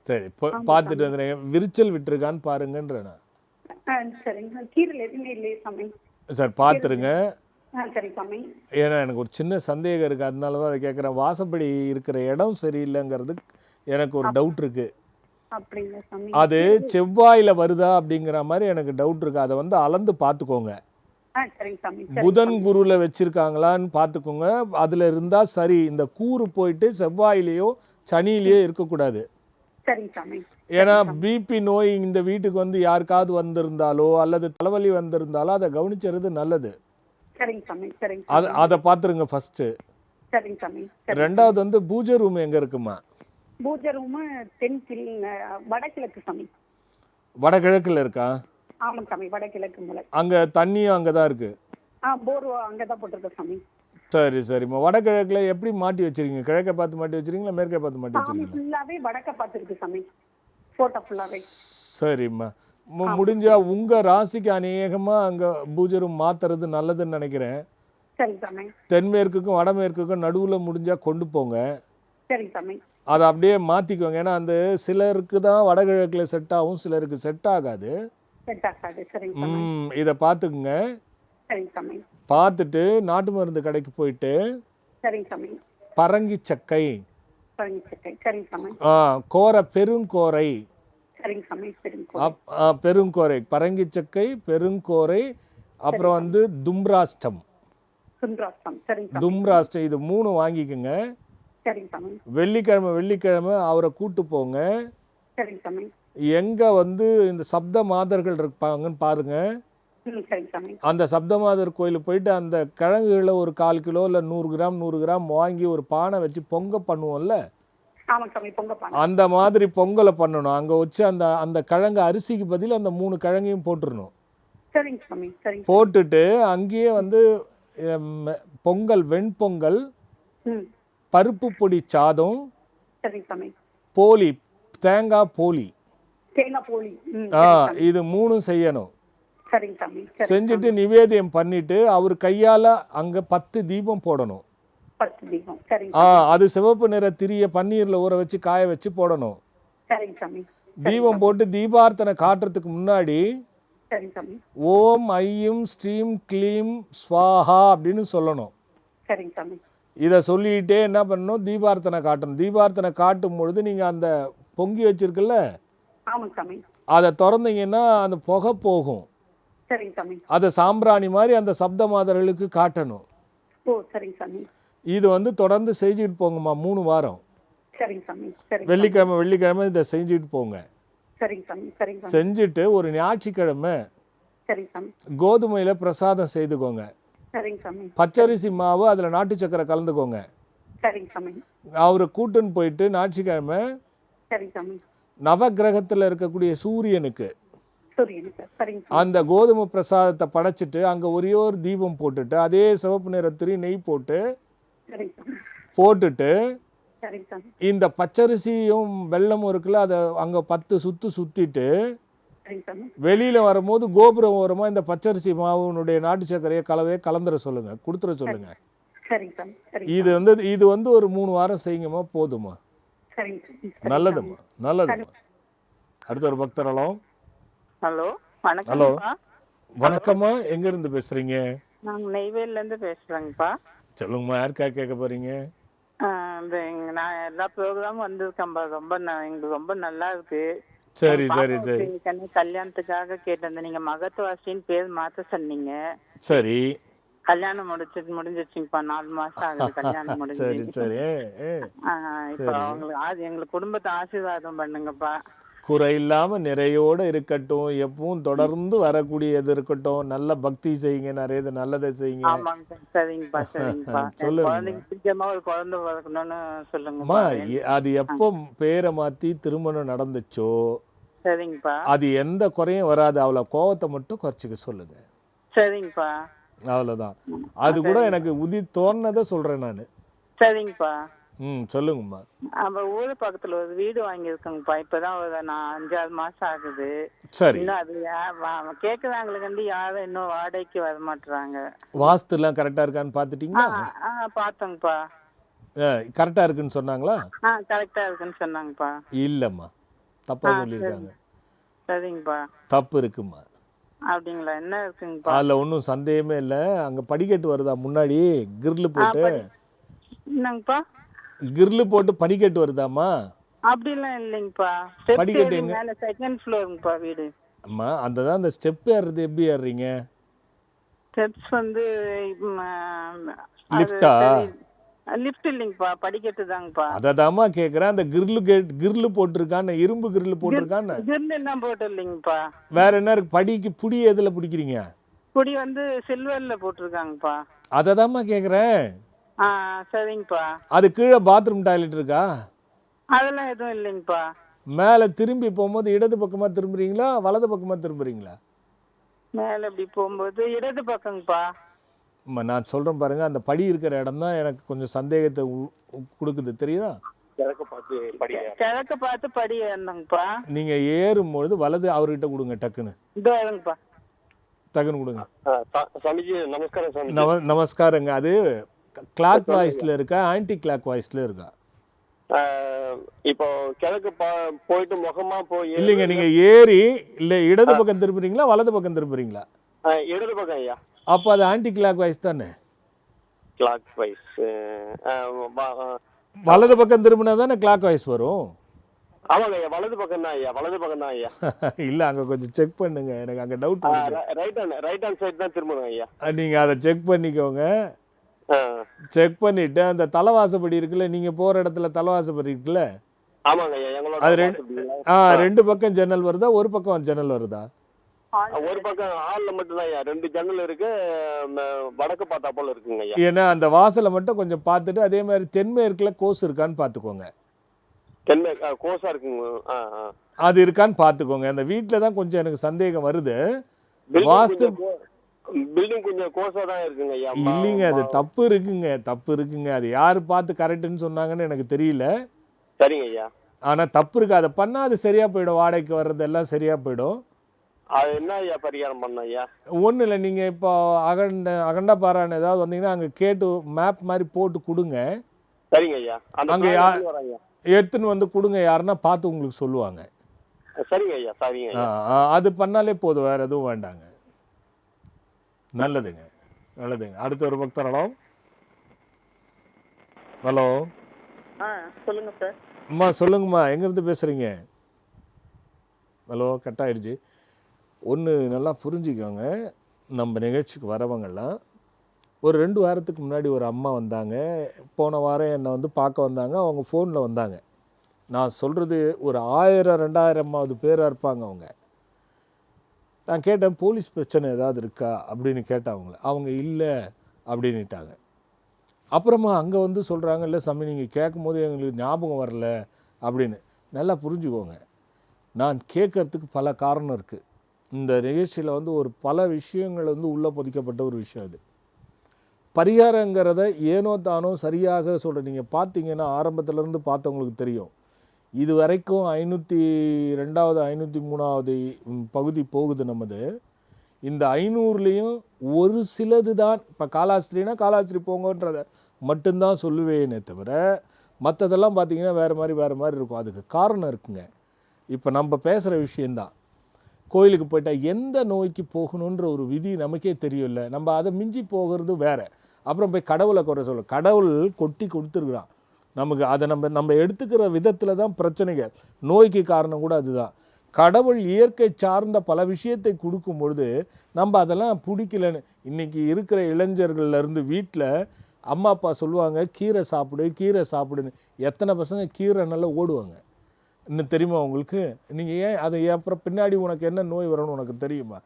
சரி, பார்த்துட்டு வந்துடுங்க. விரிச்சல் விட்டுருக்கான்னு பாருங்கன்றேன். சரிங்க, கீரல் எதுவுமே இல்லையே சாமி. சார் பார்த்துருங்க. சரி சாமி. ஏன்னா எனக்கு ஒரு சின்ன சந்தேகம் இருக்குது, அதனால தான் அதை கேட்குறேன். வாசப்படி இருக்கிற இடம் சரியில்லைங்கிறது எனக்கு ஒரு டவுட் இருக்கு. அப்படிங்களா சாமி? அது செவ்வாயில் வருதா அப்படிங்கிற மாதிரி எனக்கு டவுட் இருக்கு. அதை அளந்து பார்த்துக்கோங்க. சரிங்க சாமி. புதன் குருல வச்சிருக்காங்களான்னு பார்த்துக்கோங்க. அதில் இருந்தால் சரி. இந்த கூறு போயிட்டு செவ்வாயிலேயோ சனியிலேயோ இருக்கக்கூடாது. சரிங்க சாமி. ஏன்னா பிபி நோய் இந்த வீட்டுக்கு யாருக்காவது வந்திருந்தாலோ அல்லது தலைவலி வந்திருந்தாலோ அதை கவனிச்சுறது நல்லது. சரிங்க சாமி. சரிங்க. அதை பார்த்துருங்க ஃபர்ஸ்ட். சரிங்க சாமி. ரெண்டாவது பூஜை ரூம் எங்க இருக்குமா? பூஜை ரூம் வடகிழக்கு சாமி. வடகிழக்குல இருக்கா? ஆமாங்க சாமி, வடகிழக்கு மூலை. அங்க தண்ணியும் அங்கதான் இருக்கு. போர் அங்கதான் போட்டிருக்க சாமி. சரி சரிம்மா. வடகிழக்குல எப்படி மாட்டி வச்சிருக்கீங்க? கிழக்க பார்த்து மாட்டி வச்சிருக்கீங்களா, மேற்கே பார்த்து மாட்டி வச்சிருக்கீங்களா? ஃபுல்லாவே வடக்க பார்த்து இருக்கு சாமி. போட்டோ ஃபுல்லாவே. சரிம்மா. முடிஞ்சா உங்க ராசிக்கு அநேகமா அங்க பூஜை ரூம் மாத்துறது நல்லதுன்னு நினைக்கிறேன். சரி சாமி. தென்மேற்குக்கும் வடமேற்குக்கும் நடுவுல முடிஞ்சா கொண்டு போங்க. சரி சாமி. அதை அப்படியே மாத்திக்கோங்க. ஏன்னா அந்த சிலருக்கு தான் வடகிழக்குல செட் ஆகும், சிலருக்கு செட் ஆகாது. செட் ஆகாது. சரிங்க சாமி. இதை பார்த்துக்குங்க. சரிங்க சாமி. பார்த்துட்டு நாட்டு மருந்து கடைக்கு போயிட்டு சரிங்க சாமி. பரங்கி சக்கை, சரிங்க சாமி. கோரை, பெருங்கோரை, சரிங்க சாமி. பெருங்கோரை, பரங்கி சக்கை, பெருங்கோரை, அப்புறம் தும்ராஷ்டம். தும்ராஷ்டம் இது 3 வாங்கிக்கோங்க. சரிங்க சாமி. வெள்ளிக்கிழமை அவரை கூட்டு போங்க. சரிங்க சாமி. எங்க இந்த சப்த மாதர்கள் இருப்பாங்கன்னு பாருங்க. சரிங்க சாமி. அந்த சப்தமாதர் கோயிலுக்கு போயிட்டு அந்த கிழங்குகளை ஒரு 1/4 கிலோ இல்லை 100 கிராம் வாங்கி ஒரு பானை வச்சு பொங்க பண்ணுவோம்ல, ஆமாங்க சாமி, பொங்க பானை. அந்த மாதிரி பொங்கலை பண்ணணும். அங்கே வச்சு அந்த கிழங்கு அரிசிக்கு பதில் அந்த 3 கிழங்கையும் போட்டுடணும். சரிங்க சாமி. சரிங்க. போட்டுட்டு அங்கேயே பொங்கல், வெண்பொங்கல், பருப்பு பொடி சாதம், சரிங்க சாமி, போலி, தேங்காய் போலி, இது 3 செய்யணும். சரிங்க சாமி. செஞ்சுட்டு நிவேதியம் பண்ணிட்டு அவர் கையால அங்க 10 தீபம் போடணும். 10 தீபம். சரிங்க. அது சிவப்பு நிற திரிய பன்னீர்ல ஊற வச்சு காய வச்சு போடணும். சரிங்க சாமி. தீபம் போட்டு தீபார்த்தனை காட்டுறதுக்கு முன்னாடி சரிங்க சாமி, ஓம் ஐயும் ஸ்ரீம் க்ளீம் ஸ்வாஹா அப்படின்னு சொல்லணும். சரிங்க சாமி. இதை சொல்லிட்டே என்ன பண்ணணும், தீபார்த்தனை காட்டணும். தீபார்த்தனை காட்டும் பொழுது நீங்க அந்த பொங்கி வச்சிருக்குல்ல, ஆமாங்க சாமி, அதை திறந்தீங்கன்னா அந்த புகை போகும். சரிங்க சாமி. அதை சாம்பிராணி மாதிரி அந்த சப்த மாதர்களுக்கு காட்டணும். ஓ, சரிங்க சாமி. இது தொடர்ந்து செஞ்சுட்டு போங்கம்மா 3 வாரம். சரிங்க சாமி. சரி. வெள்ளிக்கிழமை இதை செஞ்சுட்டு போங்க. சரிங்க சாமி. சரிங்க சாமி. செஞ்சுட்டு ஒரு ஞாயிற்றுக்கிழமை சரிங்க சாமி, கோதுமையில பிரசாதம் செய்துக்கோங்க. சரிங்க சாமி. பச்சரிசி மாவு, அதில் நாட்டு சக்கரை கலந்துக்கோங்க. சரிங்க சாமி. அவரை கூட்டுன்னு போயிட்டு ஞாயிற்றுக்கிழமை சரிங்க சாமி, நவகிரகத்தில் இருக்கக்கூடிய சூரியனுக்கு சரிங்க சார், சரிங்க சார். அந்த கோதுமை பிரசாதத்தை படைச்சிட்டு அங்கே ஒரே ஒரு தீபம் போட்டுட்டு அதே சிவப்பு நிறத்திரி நெய் போட்டு சரிங்க சார், போட்டுட்டு சரிங்க சார், இந்த பச்சரிசியும் வெல்லமும் இருக்குல்ல, அதை அங்கே 10 சுற்று சுற்றிட்டு சரிங்க சார், வெளியில் வரும்போது கோபுரம் ஓரமாக இந்த பச்சரிசி மாவுனுடைய நாட்டு சர்க்கரையை கலந்துட சொல்லுங்கள், கொடுத்துட சொல்லுங்கள். சரிங்க சார், சரிங்க இது வந்து ஒரு 3 வாரம் செய்யுங்கம்மா, போதுமா? சரிங்க சார். நல்லதும்மா, நல்லதும்மா. அடுத்த ஒரு பக்தரலாம். ஹலோ, ஹலோ, வணக்கம்ப்பா. வணக்கம்மா. எங்கேருந்து பேசுகிறீங்க? நாங்க நெய்வேலிலேருந்து பேசுகிறேங்கப்பா. சொல்லுங்கம்மா, யாருக்கா கேட்க போகிறீங்க? நான் எல்லா ப்ரோக்ராமும் வந்திருக்கேன்ப்பா. எங்களுக்கு ரொம்ப நல்லா இருக்கு. சரி சரி சரி கல்யாணத்துக்காக கேட்டிருந்தேன். நீங்க மகத்துவாசின்னு பேர் மாத்த சொன்னீங்க. சரி, கல்யாணம் முடிஞ்சிருச்சுங்கப்பா. 4 மாசம் ஆகுது கல்யாணம் சரி முடிஞ்சு. சரி. இப்போ அவங்களுக்கு எங்களுக்கு குடும்பத்தை ஆசீர்வாதம் பண்ணுங்கப்பா. குறை இல்லாமல் நிறையோடு இருக்கட்டும், எப்பவும் தொடர்ந்து வரக்கூடியது இருக்கட்டும். நல்ல பக்தி செய்யுங்க, நிறைய நல்லதை செய்யுங்க. ஆமாங்க, சரிங்கப்பா சரிங்கப்பா. சொல்லுங்க. குழந்தைக்கு பிடிச்சமா ஒரு குழந்தை பிறக்கணும்னு சொல்லுங்கப்பா. அம்மா, அது எப்போ பேரை மாற்றி திருமணம் நடந்துச்சோ சரிங்கப்பா அது எந்த குறையும் வராது. அவளை கோவத்தை மட்டும் குறைச்சிக்க சொல்லுங்க, சரிங்கப்பா. அவ்வளோதான். அது கூட எனக்கு தோணுனதை சொல்கிறேன் நான். சரிங்கப்பா. சொல்லுங்கம்மா. அப்ப ஊரு பக்கத்துல ஒரு வீடு வாங்கியிருக்கோங்கப்பா. இப்பதான் ஒரு 5-6 மாசம் ஆகுது. சரி, இன்னும் அது கேக்குறாங்களுக்கு யாரும் இன்னும் வாடகைக்கு வர மாட்டுறாங்க. வாஸ்துலாம் கரெக்டாக இருக்கான்னு பார்த்துட்டீங்களா? பார்த்தோங்கப்பா. கரெக்டாக இருக்குன்னு சொன்னாங்களா? கரெக்டா இருக்குன்னு சொன்னாங்கப்பா. இல்லைம்மா, தப்பாக சொல்லியிருக்காங்க. சரிங்கப்பா. தப்பு இருக்குமா? அப்படிங்களா? என்ன இருக்குங்கப்பா? அதில் ஒன்றும் சந்தேகமே இல்லை. அங்கே படிக்கட்டு வருதா முன்னாடி? கிரில்லு போட்டு என்னங்கப்பா? கிரில்லு போட்டு படிக்கட்டு வருதாம்மா? அப்படிலாம் இல்லைங்கப்பா. படிக்கட்டு எங்க? மேல செகண்ட் ஃப்ளோருங்கப்பா வீடு. அம்மா, அந்த ஸ்டெப் ஏறுறது எப்படி ஏறுறீங்க? ஸ்டெப்ஸ் வந்து லிஃப்டா? லிஃப்ட் இல்லைங்கப்பா, படிக்கட்டு தாங்கப்பா. அததாம்மா கேட்குறேன். அந்த கிரில்லு போட்டிருக்கான்னு, இரும்பு கிரில்லு போட்டிருக்கான்னு. கிரில் எல்லாம் போட்டு இல்லைங்கப்பா. வேற என்ன இருக்கு? படிக்கு புடி எதில் பிடிக்கிறீங்க? புடி வந்து சில்வர்ல போட்டிருக்காங்கப்பா. அததாம்மா கேட்குறேன். சரிங்கப்பா. அது கீழே பாத்ரூம் டாய்லெட் இருக்கா? அதெல்லாம் எதுவும் இல்லைங்கப்பா. மேலே திரும்பி போகும்போது இடது பக்கமாக திரும்புறீங்களா வலது பக்கமாக திரும்புறீங்களா? மேல இப்படி போகும்போது இடது பக்கங்கப்பா. நான் சொல்கிறேன் பாருங்க, அந்த படி இருக்கிற இடம் தான் எனக்கு கொஞ்சம் சந்தேகத்தை கொடுக்குது, தெரியுதா? கிழக்கு பார்த்து படி ஏறணுங்கப்பா. நீங்கள் ஏறும்பொழுது வலது அவர்கிட்ட கொடுங்க, டக்குன்னு இதோ ஏறுங்கப்பா. டக்குன்னு கொடுங்க. சாமிஜி நமஸ்காரம் சாமி. நமஸ்காரங்க. அது கிளாக் வாய்ஸில் இருக்கா ஆன்டி கிளாக் வாய்ஸில் இருக்கா? இப்போ கிழக்கு போயிட்டு முகமா போய் இல்லைங்க, நீங்கள் ஏறி இல்லை இடது பக்கம் திரும்புறீங்களா வலது பக்கம் திரும்புறீங்களா? இடது பக்கம் ஐயா. அப்போ அது ஆன்டி கிளாக் வாய்ஸ் தானே? கிளாக் வைஸ் வலது பக்கம் திரும்பினா தானே கிளாக் வாய்ஸ் வரும். ஆமாங்க ஐயா, வலது பக்கம் தான் ஐயா, வலது பக்கம் தான் ஐயா. இல்லை, அங்கே கொஞ்சம் செக் பண்ணுங்க, எனக்கு அங்கே டவுட். ரைட் ஹேண்ட் சைடு தான் திரும்பணும் ஐயா. நீங்கள் அதை செக் பண்ணிக்கோங்க. செக் பண்ணிட்டு அந்த தலைவாசப்படி இருக்குல்ல, நீங்கள் போகிற இடத்துல தலைவாசப்படி இருக்குல்ல, ஆமாங்க ஐயா. எங்களோட அது ரெண்டு பக்கம் ஜன்னல் வருதா, ஒரு பக்கம் ஜன்னல் வருதா? ஒரு பக்கம் ஹாலில் மட்டும்தான் ஐயா 2 ஜன்னல் இருக்கு. வடக்கு பார்த்தா போல இருக்குங்க ஐயா. ஏன்னா அந்த வாசலை மட்டும் கொஞ்சம் பார்த்துட்டு, அதே மாதிரி தென்மேற்குல கோஸ் இருக்கான்னு பார்த்துக்கோங்க. கோஸா இருக்குங்க. அது இருக்கான்னு பார்த்துக்கோங்க. அந்த வீட்டில் தான் கொஞ்சம் எனக்கு சந்தேகம் வருது. வாஸ்து பில்டிங் கொஞ்சம் கோஸா தான் இருக்குங்க ஐயா. இல்லைங்க, அது தப்பு இருக்குங்க. அது யார் பார்த்து கரெக்டுன்னு சொன்னாங்கன்னு எனக்கு தெரியல. சரிங்க ஐயா. ஆனால் தப்பு இருக்கு. அதை பண்ணால் அது சரியாக போயிடும். வாடகைக்கு வர்றது எல்லாம் சரியாக போயிடும். அது என்ன ஐயா பரிகாரம் பண்ண ஐயா? ஒன்றும் இல்லை, நீங்கள் இப்போ அகண்ட பாராயணம் ஏதாவது வந்தீங்கன்னா அங்கே கேட்டு மேப் மாதிரி போட்டு கொடுங்க. சரிங்க ஐயா. அங்கே எடுத்துன்னு வந்து கொடுங்க, யாருன்னா பார்த்து உங்களுக்கு சொல்லுவாங்க. சரிங்க ஐயா. சரிங்க ஐயா. அது பண்ணாலே போதும், வேறு எதுவும் வேண்டாங்க. நல்லதுங்க. அடுத்த ஒரு பக்தரலாம். ஹலோ. சொல்லுங்க சார். அம்மா சொல்லுங்கம்மா, எங்கேருந்து பேசுகிறீங்க? ஹலோ, கட் ஆகிடுச்சு. ஒன்று நல்லா புரிஞ்சுக்கோங்க, நம்ம நிகழ்ச்சிக்கு வரவங்கெல்லாம் ஒரு 2 வாரத்துக்கு முன்னாடி ஒரு அம்மா வந்தாங்க. போன வாரம் என்னை வந்து பார்க்க வந்தாங்க. அவங்க ஃபோனில் வந்தாங்க. நான் சொல்கிறது ஒரு 1000-2000 பேராக இருப்பாங்க அவங்க. நான் கேட்டேன், போலீஸ் பிரச்சனை ஏதாவது இருக்கா அப்படின்னு கேட்டேன். அவங்க இல்லை அப்படின்ட்டாங்க. அப்புறமா அங்கே வந்து சொல்கிறாங்க, இல்லை சாமி நீங்கள் கேட்கும் போது எங்களுக்கு ஞாபகம் வரல அப்படின்னு. நல்லா புரிஞ்சுக்கோங்க, நான் கேட்கறதுக்கு பல காரணம் இருக்குது. இந்த நிகழ்ச்சியில் வந்து ஒரு பல விஷயங்கள் வந்து உள்ளே பொதிக்கப்பட்ட ஒரு விஷயம் அது. பரிகாரங்கிறத ஏனோ தானோ சரியாக சொல்கிற நீங்கள் பார்த்தீங்கன்னா ஆரம்பத்திலேருந்து பார்த்தவங்களுக்கு தெரியும். இது வரைக்கும் 502வது 503வது பகுதி போகுது நம்மது. இந்த 500லேயும் ஒரு சிலது தான், இப்போ காலாஸ்திரினா காலாஸ்திரி போங்கன்றதை மட்டும்தான் சொல்லுவேனே தவிர மற்றதெல்லாம் பார்த்தீங்கன்னா வேறு மாதிரி இருக்கும். அதுக்கு காரணம் இருக்குங்க. இப்போ நம்ம பேசுகிற விஷயந்தான். கோயிலுக்கு போயிட்டால் எந்த நோய்க்கு போகணுன்ற ஒரு விதி நமக்கே தெரியும்ல. நம்ம அதை மிஞ்சி போகிறது வேறு. அப்புறம் போய் கடவுளை குறை சொல்ல, கடவுள் கொட்டி கொடுத்துருக்குறான் நமக்கு. அதை நம்ம எடுத்துக்கிற விதத்தில் தான் பிரச்சனைகள். நோய்க்கு காரணம் கூட அதுதான். கடவுள் இயற்கை சார்ந்த பல விஷயத்தை கொடுக்கும் பொழுது நம்ம அதெல்லாம் பிடிக்கலன்னு. இன்றைக்கி இருக்கிற இளைஞர்கள்லேருந்து வீட்டில் அம்மா அப்பா சொல்லுவாங்க கீரை சாப்பிடுன்னு. எத்தனை பசங்க கீரை நல்லா ஓடுவாங்க இன்னும் தெரியுமா உங்களுக்கு? நீங்கள் ஏன் அதை அப்புறம் பின்னாடி உனக்கு என்ன நோய் வரும்னு உனக்கு தெரியுமா?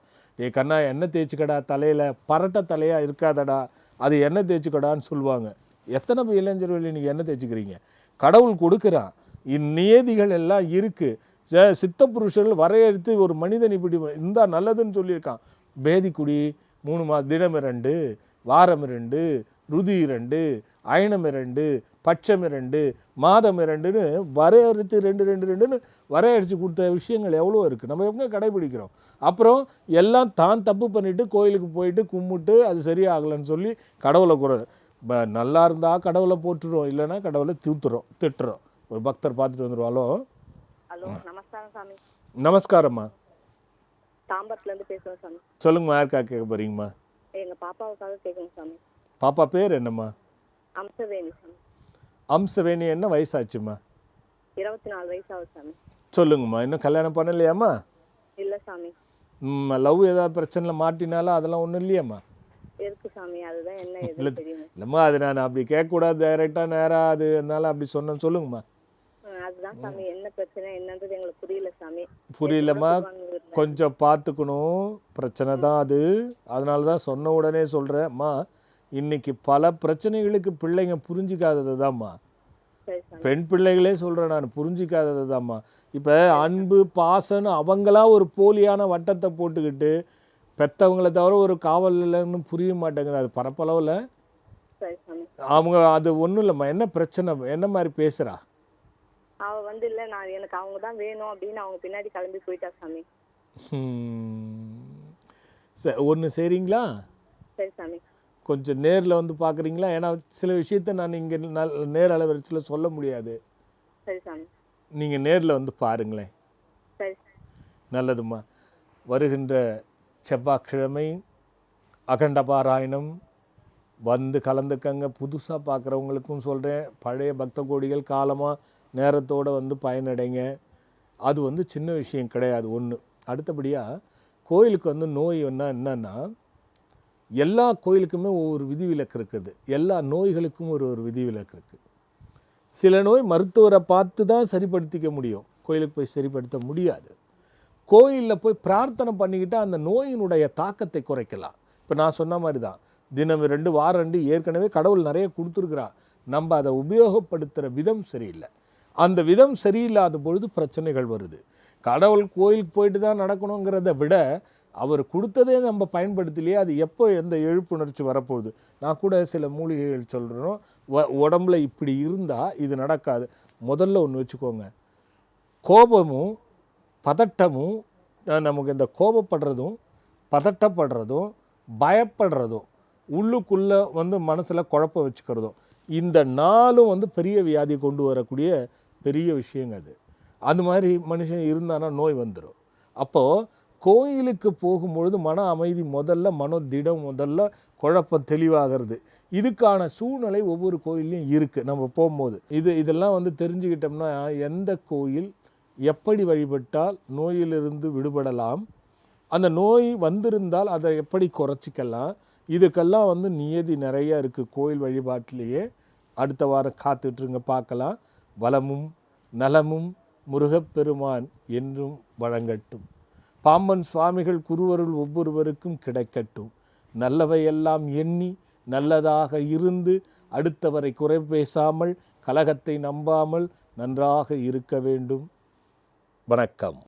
கண்ணா எண்ணெய் தேய்ச்சிக்கடா தலையில், பரட்டை தலையாக இருக்காதடா, அது எண்ணெய் தேய்ச்சிக்கடான்னு சொல்லுவாங்க. எத்தனை இளைஞர்கள் இன்றைக்கி எண்ணெய் தேய்ச்சிக்கிறீங்க? கடவுள் கொடுக்குறான், இந்நியதிகள் எல்லாம் இருக்குது. சித்த புருஷர்கள் வரையறுத்து ஒரு மனிதன் இப்படி இருந்தால் நல்லதுன்னு சொல்லியிருக்கான். பேதிக்குடி 3 தினம் 2, வாரம் 2, ருதி 2, அயனம் 2, பட்சம் 2, மாதம் 2ன்னு வரையறுத்து 2 வரையடித்து கொடுத்த விஷயங்கள் எவ்வளோ இருக்குது. நம்ம எங்கே கடைபிடிக்கிறோம்? அப்புறம் எல்லாம் தான் தப்பு பண்ணிவிட்டு கோயிலுக்கு போயிட்டு கும்பிட்டு அது சரியாகலைன்னு சொல்லி கடவுளை குறை. நல்லா இருந்தால் கடவுளை போட்டுருவோம், இல்லைன்னா கடவுளை திட்டுறோம். ஒரு பக்தர் பார்த்துட்டு வந்துடுவாளோ. ஹலோ, நமஸ்காரம் சாமி. நமஸ்காரம்மா. தாம்பரத்துலேருந்து பேசுகிறேன் சாமி. சொல்லுங்கம்மா, யாருக்கா கேட்க போகிறீங்கம்மா? எங்கள் பாப்பாவுக்காக கேட்குங்க சாமி. பாப்பா பேர் என்னம்மா? அம்சவேணி சாமி. அம்சவேணி. என்ன வயசாச்சும்மா? 24 வயசு ஆகுது சாமி. சொல்லுங்கம்மா, இன்னும் கல்யாணம் பண்ணலையாம்மா? இல்லை சாமி. லவ் ஏதாவது பிரச்சனையில் மாட்டினாலும் அதெல்லாம் ஒன்றும் இல்லையாம்மா? இருக்கு சாமி, அதுதான் என்ன எது தெரியும். இல்லைம்மா, அது நான் அப்படி கேட்கக்கூடாது, டைரெக்டாக நேராக அது அதனால அப்படி சொன்னேன்னு சொல்லுங்கம்மா. அதுதான் சாமி, என்ன பிரச்சனை என்னன்றது எங்களுக்கு புரியல சாமி. புரியலம்மா, கொஞ்சம் பார்த்துக்கணும். பிரச்சனை தான் அது. அதனால தான் சொன்ன உடனே சொல்கிறேன்ம்மா. இன்றைக்கி பல பிரச்சனைகளுக்கு பிள்ளைங்க புரிஞ்சிக்காதது தான்மா. பெண் பிள்ளைகளே சொல்கிறேன் நான், புரிஞ்சிக்காதது தான்மா. இப்போ அன்பு பாசம்னு அவங்களா ஒரு போலியான வட்டத்தை போட்டுக்கிட்டு பெற்றவங்கள தவிர ஒரு காவல் இல்லைன்னு புரிய மாட்டேங்குது. அது பரப்பளவில் அவங்க அது ஒன்றும் இல்லைம்மா. என்ன பிரச்சனை? என்ன மாதிரி பேசுகிறா? அவ வந்து இல்லை, நான் எனக்கு அவங்க தான் வேணும் அப்படின்னு அவங்க பின்னாடி கிளம்பி போயிட்டா சாமி. சரி, ஒன்று சரிங்களா? சரி சாமி. கொஞ்சம் நேரில் வந்து பார்க்குறீங்களா? ஏன்னா சில விஷயத்த நான் இங்கே நேர் அளவரிசையில் சொல்ல முடியாது. சரி சாமி. நீங்கள் நேரில் வந்து பாருங்களேன். சரி. நல்லதும்மா. வருகின்ற செவ்வாய்க்கிழமை அகண்ட பாராயணம் வந்து கலந்துக்கங்க. புதுசாக பார்க்குறவங்களுக்கும் சொல்கிறேன், பழைய பக்த கோடிகள் காலமாக நேரத்தோடு வந்து பயனடைங்க. அது வந்து சின்ன விஷயம் கிடையாது. ஒன்று. அடுத்தபடியாக கோயிலுக்கு வந்து நோய் என்னன்னா, எல்லா கோயிலுக்குமே ஒவ்வொரு விதிவிலக்கு இருக்குது. எல்லா நோய்களுக்கும் ஒரு விதிவிலக்கு இருக்குது. சில நோய் மருத்துவரை பார்த்து தான் சரிப்படுத்திக்க முடியும், கோயிலுக்கு போய் சரிப்படுத்த முடியாது. கோயிலில் போய் பிரார்த்தனை பண்ணிக்கிட்டால் அந்த நோயினுடைய தாக்கத்தை குறைக்கலாம். இப்போ நான் சொன்ன மாதிரி தான், தினம் 2, வாரம் 2 ஏற்கனவே கடவுள் நிறைய கொடுத்துருக்குறான். நம்ம அதை உபயோகப்படுத்துகிற விதம் சரியில்லை. அந்த விதம் சரியில்லாத பொழுது பிரச்சனைகள் வருது. கடவுள் கோயிலுக்கு போயிட்டு தான் நடக்கணுங்கிறத விட அவர் கொடுத்ததே நம்ம பயன்படுத்தலையே, அது எப்போ எந்த எழுப்புணர்ச்சி வரப்போகுது? நான் கூட சில மூலிகைகள் சொல்கிறோம், உடம்புல இப்படி இருந்தால் இது நடக்காது. முதல்ல ஒன்று வச்சுக்கோங்க, கோபமும் பதட்டமும், நமக்கு இந்த கோபப்படுறதும் பதட்டப்படுறதும் பயப்படுறதும் உள்ளுக்குள்ளே வந்து மனசில் குழப்பம் வச்சுக்கிறதும், இந்த 4ம் வந்து பெரிய வியாதி கொண்டு வரக்கூடிய பெரிய விஷயங்க அது. அது மாதிரி மனுஷன் இருந்தானா நோய் வந்துடும். அப்போது கோயிலுக்கு போகும்பொழுது மன அமைதி முதல்ல, மனோதிடம் முதல்ல, குழப்பம் தெளிவாகிறது. இதுக்கான சூழ்நிலை ஒவ்வொரு கோயிலையும் இருக்குது. நம்ம போகும்போது இதெல்லாம் வந்து தெரிஞ்சுக்கிட்டோம்னா எந்த கோயில் எப்படி வழிபட்டால் நோயிலிருந்து விடுபடலாம், அந்த நோய் வந்திருந்தால் அதை எப்படி குறைச்சிக்கலாம், இதுக்கெல்லாம் வந்து நியதி நிறையா இருக்குது கோயில் வழிபாட்டிலேயே. அடுத்த வாரம் காத்துட்ருங்க, பார்க்கலாம். வளமும் நலமும் முருகப்பெருமான் என்றும் வழங்கட்டும். பாம்பன் சுவாமிகள் குருவருள் ஒவ்வொருவருக்கும் கிடைக்கட்டும். நல்லவையெல்லாம் எண்ணி நல்லதாக இருந்து அடுத்தவரை குறை பேசாமல் கலகத்தை நம்பாமல் நன்றாக இருக்க வேண்டும். வணக்கம்.